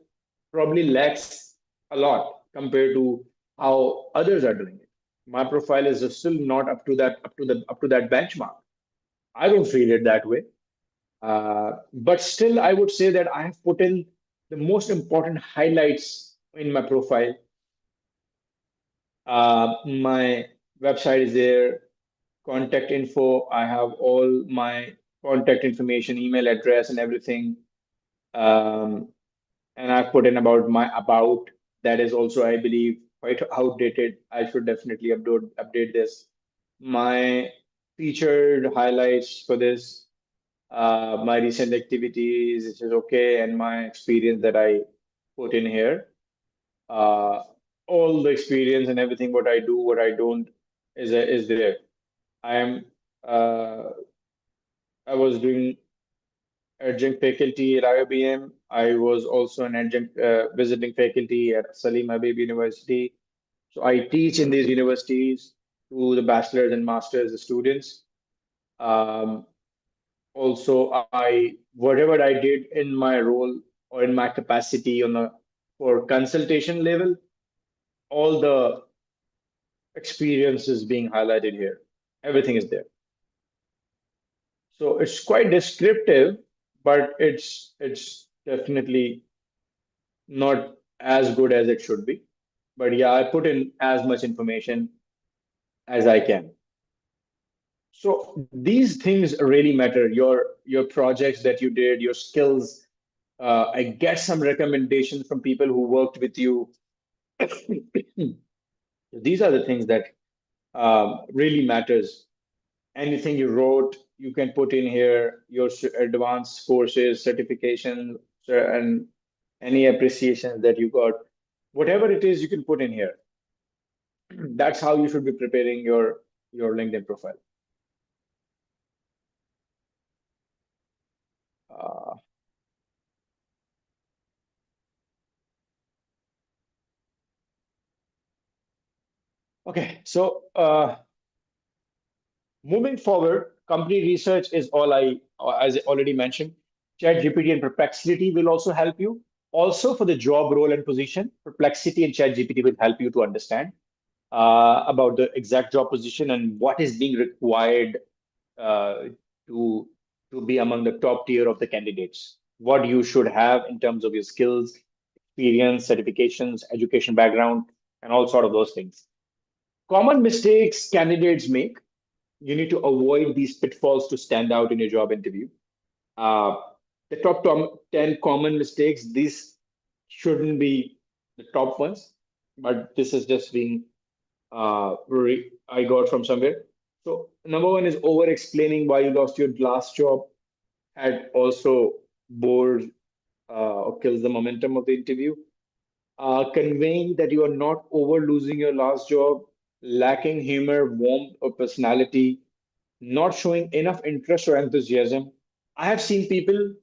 probably lacks a lot compared to how others are doing it. My profile is still not up to that benchmark. I don't feel it that way. But still, I would say that I have put in the most important highlights in my profile. My website is there, contact info. I have all my contact information, email address, and everything. Um, and I've put in about my about. That is also, I believe, quite outdated. I should definitely update this. My featured highlights for this, my recent activities, which is okay, and my experience that I put in here. Uh, all the experience and everything, what I do, what I don't, is there. I am. Uh, I was doing adjunct faculty at IOBM. I was also an adjunct visiting faculty at Salim Habib University. So I teach in these universities to the bachelor's and master's students. Um, Also, whatever I did in my role or in my capacity on a for consultation level, all the experience is being highlighted here. Everything is there. So it's quite descriptive, but it's definitely not as good as it should be. But yeah, I put in as much information as I can. So these things really matter. Your projects that you did, your skills. I get some recommendations from people who worked with you. These are the things that really matters. Anything you wrote, you can put in here. Your advanced courses, certification, and any appreciation that you got. Whatever it is, you can put in here. That's how you should be preparing your LinkedIn profile. Uh, okay, so moving forward, company research is all as I already mentioned. ChatGPT and Perplexity will also help you. Also, for the job role and position, Perplexity and ChatGPT will help you to understand about the exact job position and what is being required uh, to be among the top tier of the candidates. What you should have in terms of your skills, experience, certifications, education background, and all sort of those things. Common mistakes candidates make. You need to avoid these pitfalls to stand out in your job interview. Uh, the top 10 common mistakes, these shouldn't be the top ones, but this is just being I got from somewhere. So number one is over explaining why you lost your last job. Had also bores or kills the momentum of the interview. Conveying that you are not over losing your last job, lacking humor, warmth, or personality, not showing enough interest or enthusiasm. I have seen people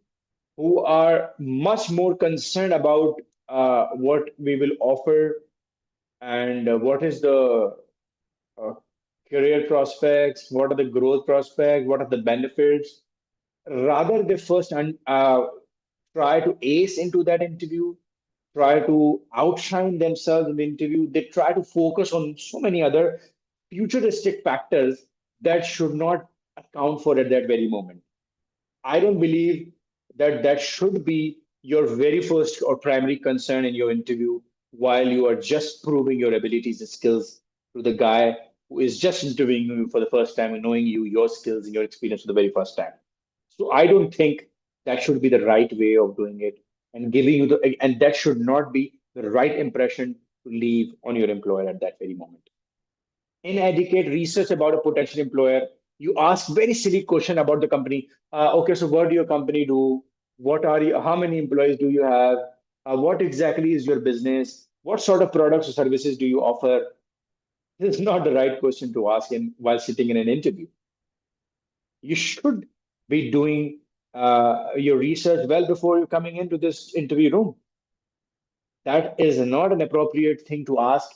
who are much more concerned about what we will offer and what is the uh, career prospects, what are the growth prospects, what are the benefits. Rather, they first try to ace into that interview, try to outshine themselves in the interview. They try to focus on so many other futuristic factors that should not account for at that very moment. I don't believe that that should be your very first or primary concern in your interview while you are just proving your abilities and skills to the guy who is just interviewing you for the first time and knowing you, your skills and your experience for the very first time. So I don't think that should be the right way of doing it and giving you the, and that should not be the right impression to leave on your employer at that very moment. Inadequate research about a potential employer. You ask very silly question about the company. Okay, so what do your company do? What are you? How many employees do you have? What exactly is your business? What sort of products or services do you offer? This is not the right question to ask in while sitting in an interview. You should be doing your research well before you're coming into this interview room. That is not an appropriate thing to ask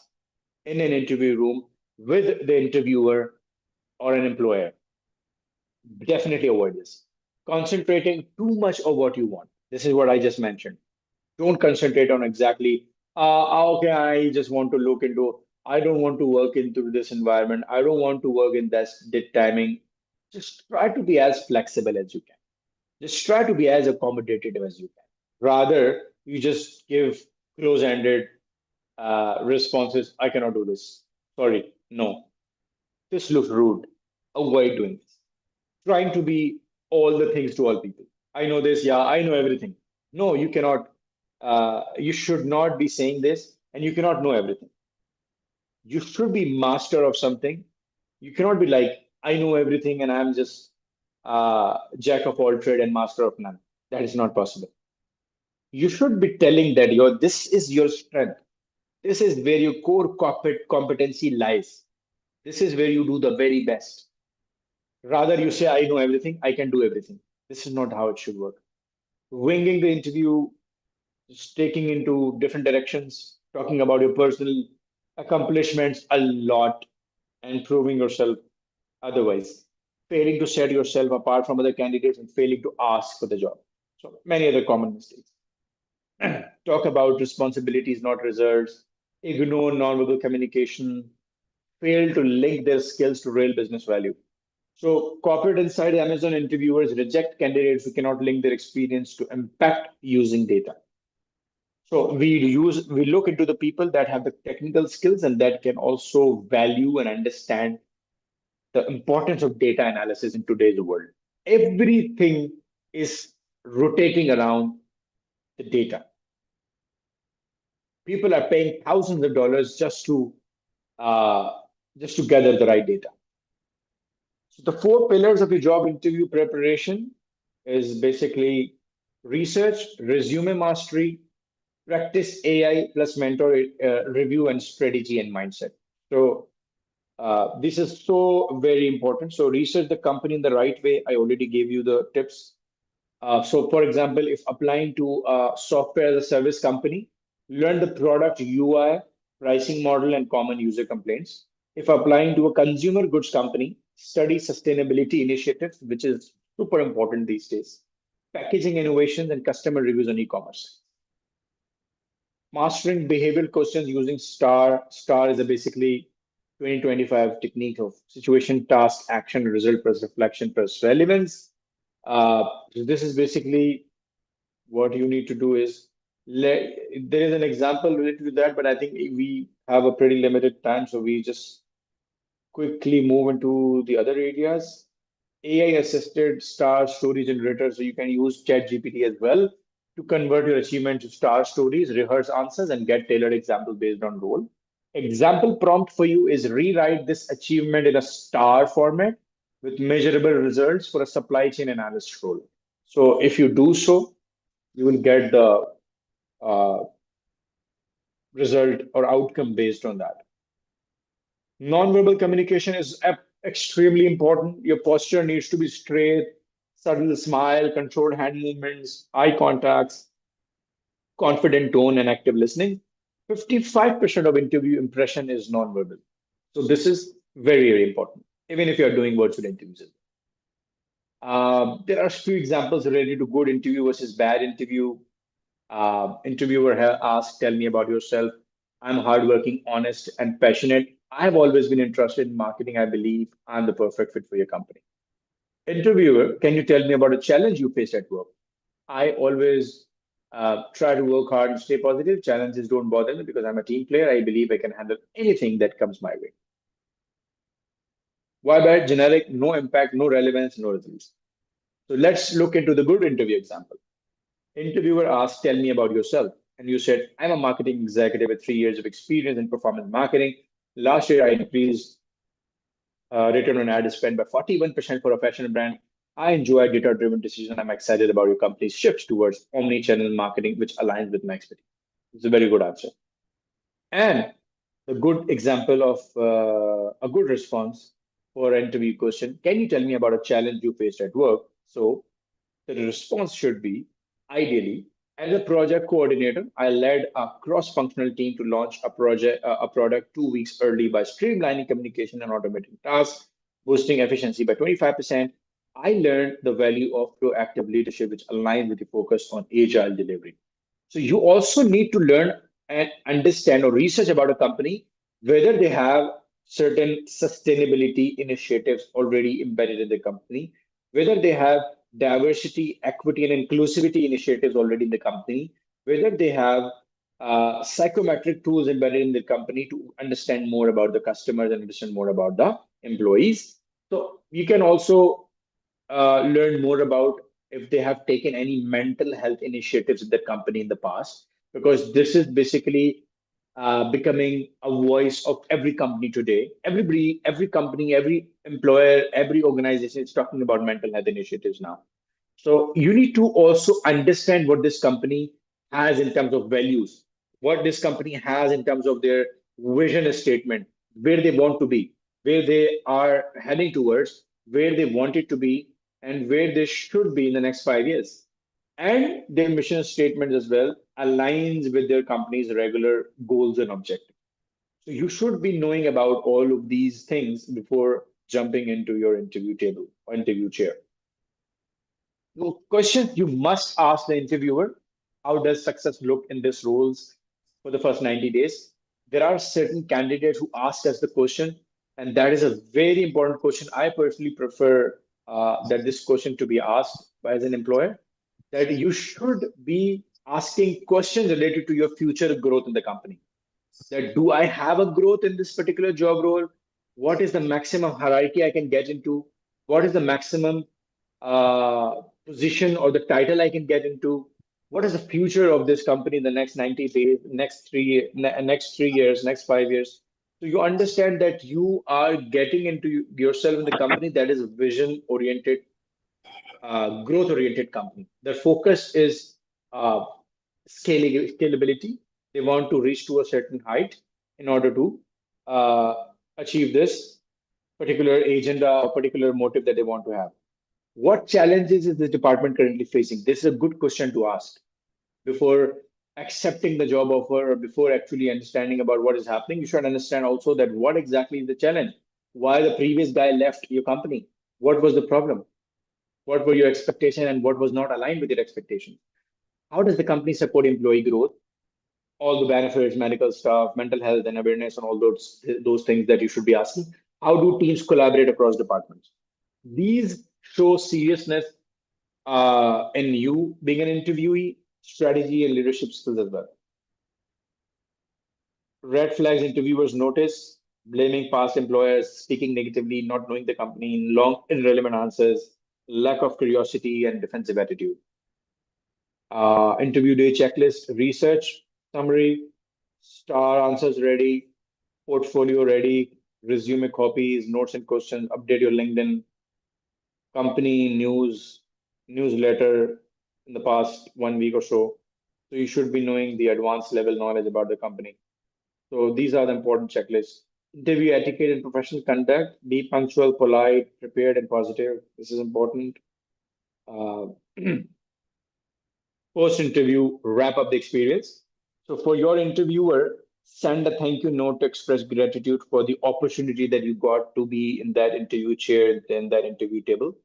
in an interview room with the interviewer or an employer. Definitely avoid this. Concentrating too much of what you want. This is what I just mentioned. Don't concentrate on exactly, okay, I just want to look into, I don't want to work into this environment. I don't want to work in this timing. Just try to be as flexible as you can. Just try to be as accommodative as you can. Rather, you just give close-ended responses. I cannot do this. Sorry, no. This looks rude. Avoid doing this. Trying to be all the things to all people. I know this, yeah, I know everything. No, you cannot, you should not be saying this, and you cannot know everything. You should be master of something. You cannot be like, I know everything and I'm just jack of all trade and master of none. That is not possible. You should be telling that your this is your strength. This is where your core corporate competency lies. This is where you do the very best. Rather, you say, I know everything, I can do everything. This is not how it should work. Winging the interview, just taking into different directions, talking about your personal accomplishments a lot, and proving yourself otherwise, failing to set yourself apart from other candidates and failing to ask for the job. So many other common mistakes. Talk about responsibilities, not results, ignore nonverbal communication, fail to link their skills to real business value. So, corporate inside Amazon interviewers reject candidates who cannot link their experience to impact using data. So we look into the people that have the technical skills and that can also value and understand the importance of data analysis in today's world. Everything is rotating around the data. People are paying thousands of dollars uh, just to gather the right data. So the four pillars of your job interview preparation is basically research, resume mastery, practice AI plus mentor review and strategy and mindset. So this is so very important. So research the company in the right way. I already gave you the tips. So for example, if applying to a software as a service company, learn the product UI, pricing model, and common user complaints. If applying to a consumer goods company, study sustainability initiatives, which is super important these days, packaging innovations, and customer reviews on e-commerce. Mastering behavioral questions using STAR. STAR is a basically 2025 technique of situation, task, action, result plus reflection plus relevance. So this is basically what you need to do is there is an example related to that, but I think we have a pretty limited time, so we just quickly move into the other areas. AI assisted star story generator, so you can use ChatGPT as well to convert your achievement to star stories, rehearse answers, and get tailored example based on role. Example prompt for you is rewrite this achievement in a star format with measurable results for a supply chain analyst role. So if you do so, you will get the uh, result or outcome based on that. Non-verbal communication is extremely important. Your posture needs to be straight, subtle smile, controlled hand movements, eye contacts, confident tone, and active listening. 55% of interview impression is nonverbal. So this is very, very important, even if you're doing virtual interviews. There are a few examples related to good interview versus bad interview. Interviewer asked, "Tell me about yourself." "I'm hardworking, honest, and passionate. I have always been interested in marketing. I believe I'm the perfect fit for your company." Interviewer, "Can you tell me about a challenge you faced at work?" "I always try to work hard and stay positive. Challenges don't bother me because I'm a team player. I believe I can handle anything that comes my way." Why bad? Generic, no impact, no relevance, no results. So let's look into the good interview example. Interviewer asked, "Tell me about yourself." And you said, "I'm a marketing executive with 3 years of experience in performance marketing. Last year, I increased return on ad spend by 41% for a fashion brand. I enjoy data-driven decisions. I'm excited about your company's shifts towards omni-channel marketing, which aligns with my expertise." It's a very good answer. And the good example of a good response for an interview question: "Can you tell me about a challenge you faced at work?" So the response should be, ideally, "As a project coordinator, I led a cross-functional team to launch a product 2 weeks early by streamlining communication and automating tasks, boosting efficiency by 25%. I learned the value of proactive leadership, which aligns with the focus on agile delivery." So you also need to learn and understand or research about a company, whether they have certain sustainability initiatives already embedded in the company, whether they have diversity, equity, and inclusivity initiatives already in the company, whether they have psychometric tools embedded in the company to understand more about the customers and understand more about the employees. So you can also learn more about if they have taken any mental health initiatives in the company in the past, because this is basically becoming a voice of every company today. Everybody, every company, every employer, every organization is talking about mental health initiatives now. So you need to also understand what this company has in terms of values, what this company has in terms of their vision statement, where they want to be, where they are heading towards, where they want it to be, and where they should be in the next 5 years. And their mission statement as well aligns with their company's regular goals and objectives. So you should be knowing about all of these things before jumping into your interview table or interview chair. So questions you must ask the interviewer: how does success look in these roles for the first 90 days? There are certain candidates who ask us the question, and that is a very important question. I personally prefer that this question to be asked by as an employer, that you should be asking questions related to your future growth in the company. That, do I have a growth in this particular job role? What is the maximum hierarchy I can get into? What is the maximum position or the title I can get into? What is the future of this company in the next 90 days, next 3 years, next 5 years? So you understand that you are getting into yourself in the company that is a vision oriented, growth oriented company. Their focus is scalability. They want to reach to a certain height in order to uh, achieve this particular agenda or particular motive that they want to have. What challenges is the department currently facing? This is a good question to ask before accepting the job offer or before actually understanding about what is happening. You should understand also that what exactly is the challenge, why the previous guy left your company, what was the problem, what were your expectations, and what was not aligned with your expectations. How does the company support employee growth? All the benefits, medical stuff, mental health, and awareness, and all those things that you should be asking. How do teams collaborate across departments? These show seriousness in you being an interviewee, strategy and leadership skills as well. Red flags interviewers notice: blaming past employers, speaking negatively, not knowing the company, long irrelevant answers, lack of curiosity, and defensive attitude. Interview day checklist: research, summary, star answers ready, portfolio ready, resume copies, notes and questions, update your LinkedIn, company news, newsletter in the past 1 week or so. So you should be knowing the advanced level knowledge about the company. So these are the important checklists. Interview etiquette and professional conduct: be punctual, polite, prepared, and positive. This is important. uh, post interview wrap up the experience. So for your interviewer, send a thank you note to express gratitude for the opportunity that you got to be in that interview chair, in that interview table.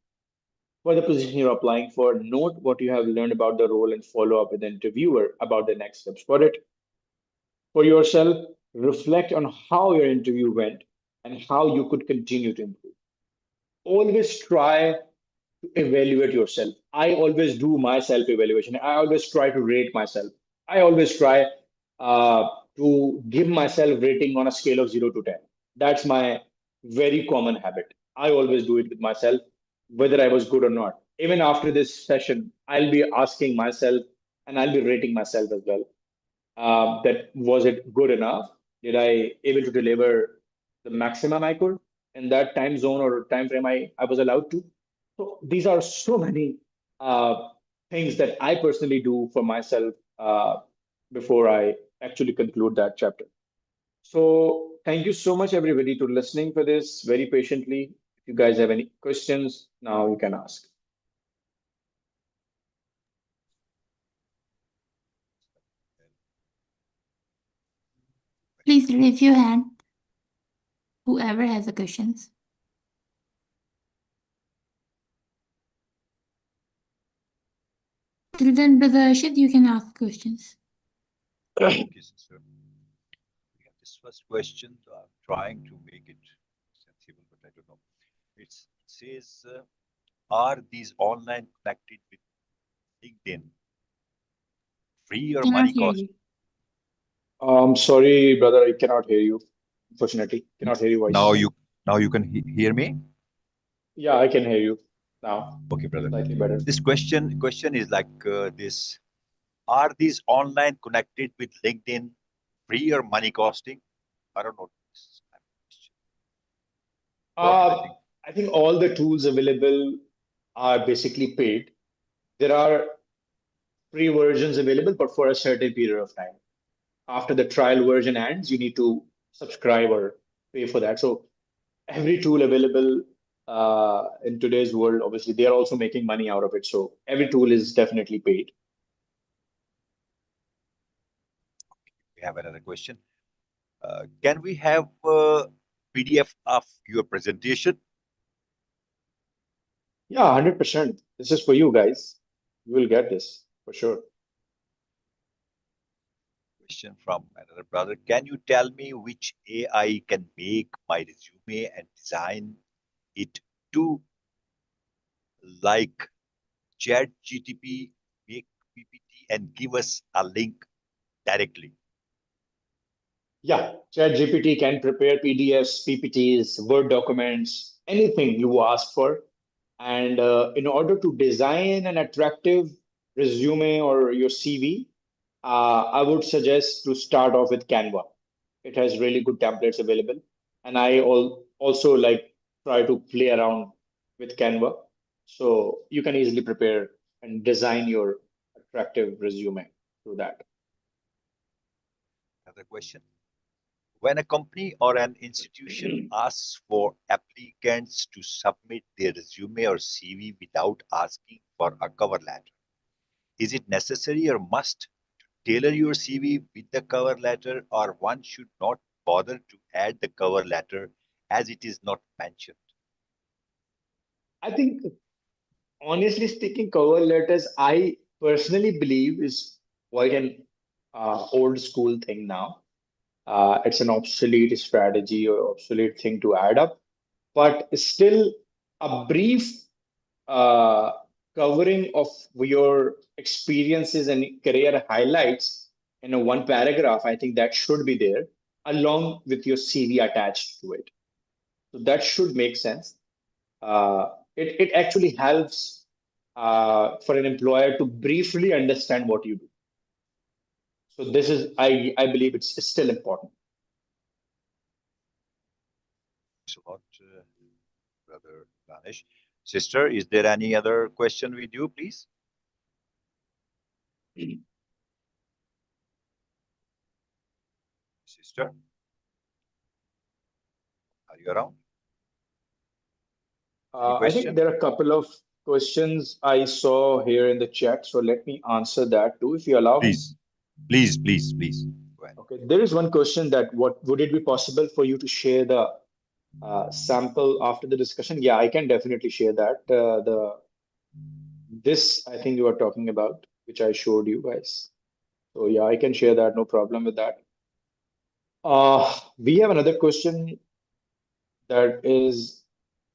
For the position you're applying for, note what you have learned about the role and follow up with the interviewer about the next steps for it. For yourself, reflect on how your interview went and how you could continue to improve. Always try to evaluate yourself. I always do my self evaluation. I always try to rate myself. I always try uh, to give myself rating on a scale of 0 to 10. That's my very common habit. I always do it with myself, whether I was good or not. Even after this session, I'll be asking myself and I'll be rating myself as well. That was it good enough? Did I able to deliver the maximum I could in that time zone or time frame I was allowed to? So these are so many things that I personally do for myself before I actually conclude that chapter. So thank you so much everybody to listening for this very patiently. If you guys have any questions, now you can ask. Please raise your hand, whoever has the questions. Till then, Brother Arshid, you can ask questions. Okay, sister. We have this first question. I'm trying to make it sensible, but I don't know. It says, are these online connected with LinkedIn free or Cannot money hear cost? you. Sorry, brother, I cannot hear you. Unfortunately, cannot hear your Now voice. you can hear me. Yeah, I can hear you now. Okay, brother. Slightly better. This question is like this: are these online connected with LinkedIn free or money costing? I don't know. Probably, I Uh, think. I think all the tools available are basically paid. There are free versions available, but for a certain period of time. After the trial version ends, you need to subscribe or pay for that. So every tool available in today's world, obviously, they are also making money out of it. So every tool is definitely paid. We have another question. Can we have PDF of your presentation? Yeah, 100%. This is for you guys. You will get this for sure. Question from another brother. Can you tell me which AI can make my resume and design it to like Chat GTP, make PPT and give us a link directly? Yeah, ChatGPT can prepare PDFs, PPTs, Word documents, anything you ask for. And in order to design an attractive resume or your CV, I would suggest to start off with Canva. It has really good templates available. And also like try to play around with Canva. So you can easily prepare and design your attractive resume through that. Another question. When a company or an institution asks for applicants to submit their resume or CV without asking for a cover letter, is it necessary or must to tailor your CV with the cover letter, or one should not bother to add the cover letter as it is not mentioned? I think honestly speaking, cover letters, I personally believe is quite an old school thing now. It's an obsolete strategy or obsolete thing to add up, but still a brief uh, covering of your experiences and career highlights in a one paragraph, I think that should be there along with your CV attached to it. So that should make sense. It actually helps for an employer to briefly understand what you do. So this is, I believe it's still important. Thanks a lot, Brother Danish. Sister, is there any other question with you, please? Sister, are you around? Any I think question? there are a couple of questions I saw here in the chat, so let me answer that too, if you allow me. Please, please, please, please. Go ahead. Okay, there is one question that what would it be possible for you to share the sample after the discussion? Yeah, I can definitely share that. The this I think you are talking about, which I showed you guys. So yeah, I can share that, no problem with that. We have another question that is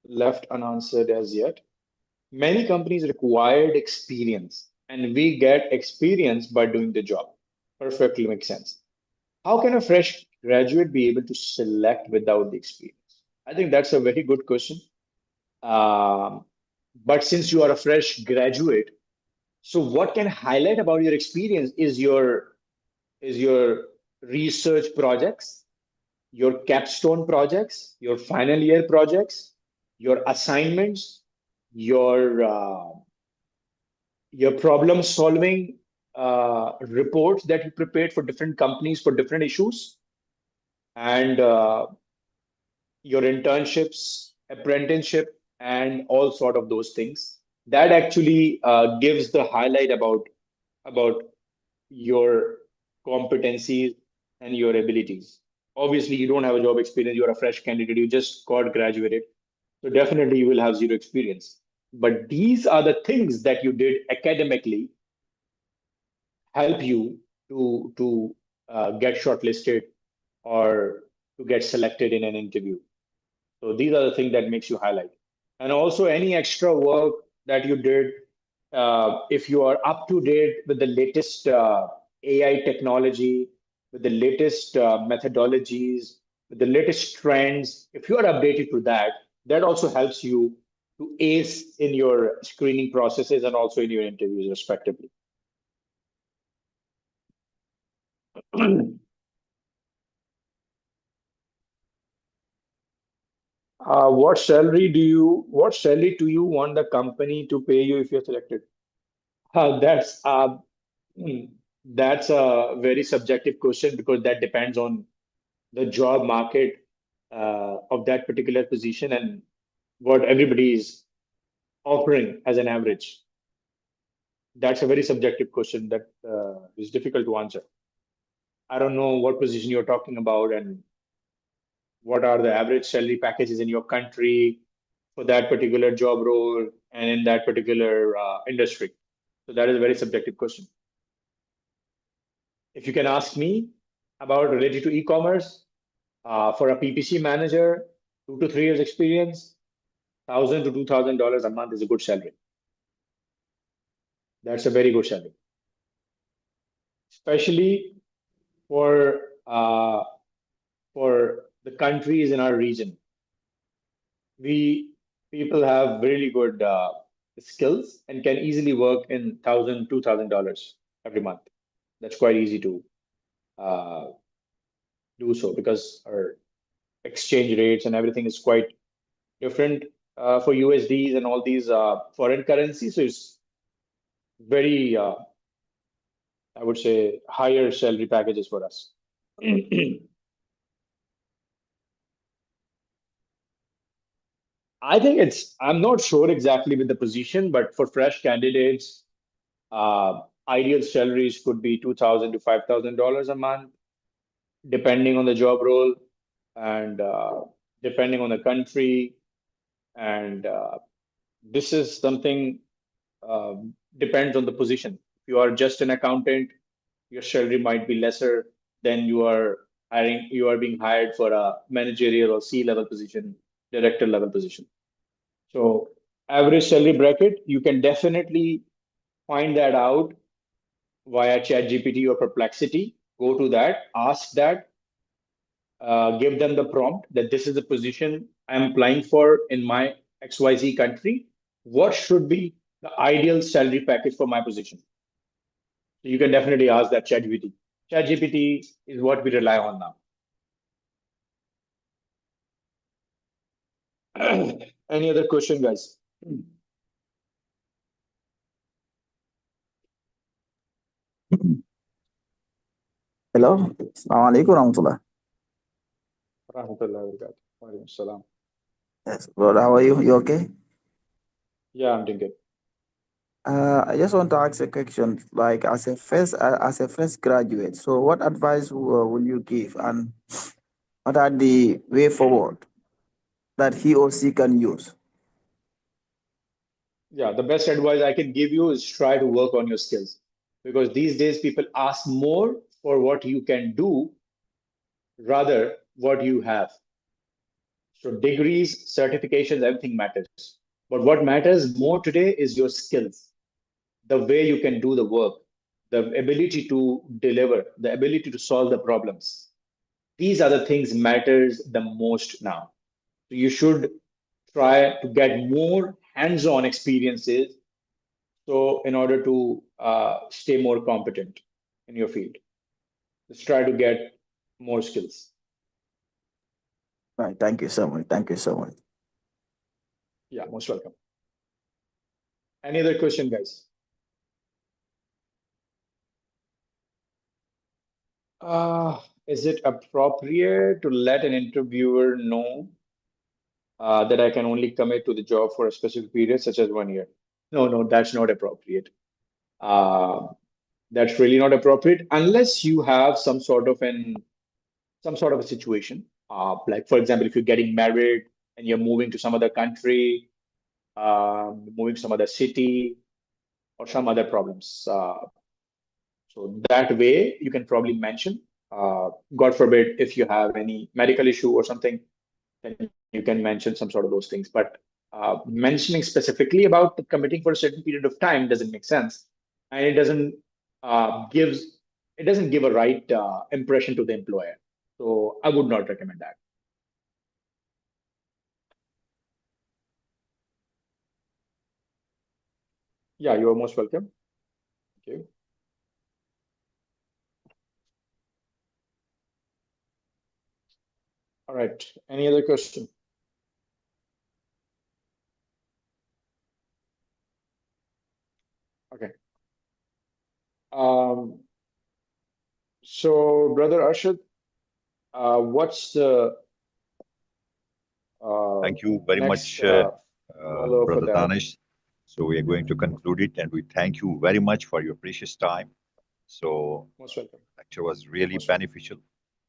left unanswered as yet. Many companies required experience, and we get experience by doing the job. Perfectly makes sense. How can a fresh graduate be able to select without the experience? I think that's a very good question. Um, but since you are a fresh graduate, so what can highlight about your experience is your research projects, your capstone projects, your final year projects, your assignments, your problem solving reports that you prepared for different companies for different issues, and your internships, apprenticeship, and all sort of those things. That actually gives the highlight about your competencies and your abilities. Obviously, you don't have a job experience, you're a fresh candidate, you just got graduated. So definitely you will have zero experience. But these are the things that you did academically help you to get shortlisted or to get selected in an interview. So these are the things that makes you highlight. And also any extra work that you did, if you are up to date with the latest AI technology, with the latest methodologies, with the latest trends, if you are updated to that, that also helps you to ace in your screening processes and also in your interviews, respectively. What salary do you want the company to pay you if you're selected? Uh, that's uh, hmm, that's a very subjective question because that depends on the job market of that particular position and what everybody is offering as an average. That's a very subjective question that is difficult to answer. I don't know what position you're talking about and what are the average salary packages in your country for that particular job role and in that particular industry. So that is a very subjective question. If you can ask me about related to e-commerce, for a PPC manager, 2 to 3 years experience, $1,000 to $2,000 a month is a good salary. That's a very good salary, especially for uh, for the countries in our region. We people have really good skills and can easily work in $1,000 to $2,000 every month. That's quite easy to uh, do so because our exchange rates and everything is quite different for USDs and all these foreign currencies. So it's very, I would say, higher salary packages for us. I think I'm not sure exactly with the position, but for fresh candidates, ideal salaries could be $2,000 to $5,000 a month, depending on the job role and depending on the country. And this is something depends on the position. If you are just an accountant, your salary might be lesser than you are being hired for a managerial or C-level position, director level position. So average salary bracket, you can definitely find that out via ChatGPT or Perplexity. Go to that, ask that, give them the prompt that this is the position I'm applying for in my XYZ country. What should be the ideal salary package for my position? So you can definitely ask that ChatGPT. ChatGPT is what we rely on now. Any other question, guys? Hello, Assalamualaikum warahmatullah. Rahmatullahi wa barakatuh. Wa alaikum salam. Yes, brother, how are you? You okay? Yeah, I'm doing good. I just want to ask a question, like as a fresh graduate. So, what advice will you give, and what are the way forward that he or she can use? Yeah, the best advice I can give you is try to work on your skills because these days people ask more for what you can do rather what you have. So degrees, certifications, everything matters. But what matters more today is your skills, the way you can do the work, the ability to deliver, the ability to solve the problems. These are the things matters the most now. So you should try to get more hands-on experiences so in order to stay more competent in your field. Just try to get more skills. Right. Thank you so much. Thank you so much. Yeah, most welcome. Any other question, guys? Is it appropriate to let an interviewer know that I can only commit to the job for a specific period, such as 1 year? No, no, that's not appropriate. Uh, that's really not appropriate unless you have some sort of a situation. Like for example, if you're getting married and you're moving to some other country, moving to some other city, or some other problems. So that way you can probably mention, God forbid, if you have any medical issue or something, then you can mention some sort of those things. But mentioning specifically about committing for a certain period of time doesn't make sense, and gives it doesn't give a right impression to the employer. So I would not recommend that. Yeah, you are most welcome. Thank you. All right. Any other question? Okay. Um, so, Brother Arshad, what's the Thank you very next much, follow for Brother that? Danish. So we are going to conclude it, and we thank you very much for your precious time. So Most welcome. lecture was really Most welcome. beneficial.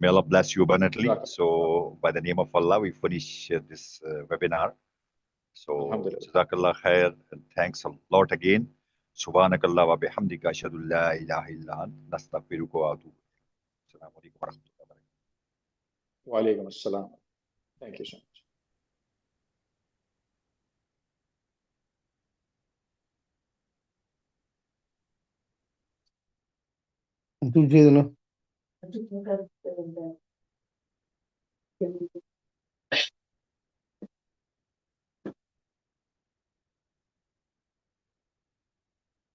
May Allah bless you abundantly. Jazakallah. So by the name of Allah, we finish this webinar. So Alhamdulillah. Jazakallah khair, and thanks a lot again. Subhanakallah wa bihamdika ashhadu an la ilaha illa ant nastaghfiruka wa atubu ilayk. Assalamu alaikum wa rahmatullahi wa barakatuh. Wa alaikum assalam. Thank you so much. Tujuh dulu.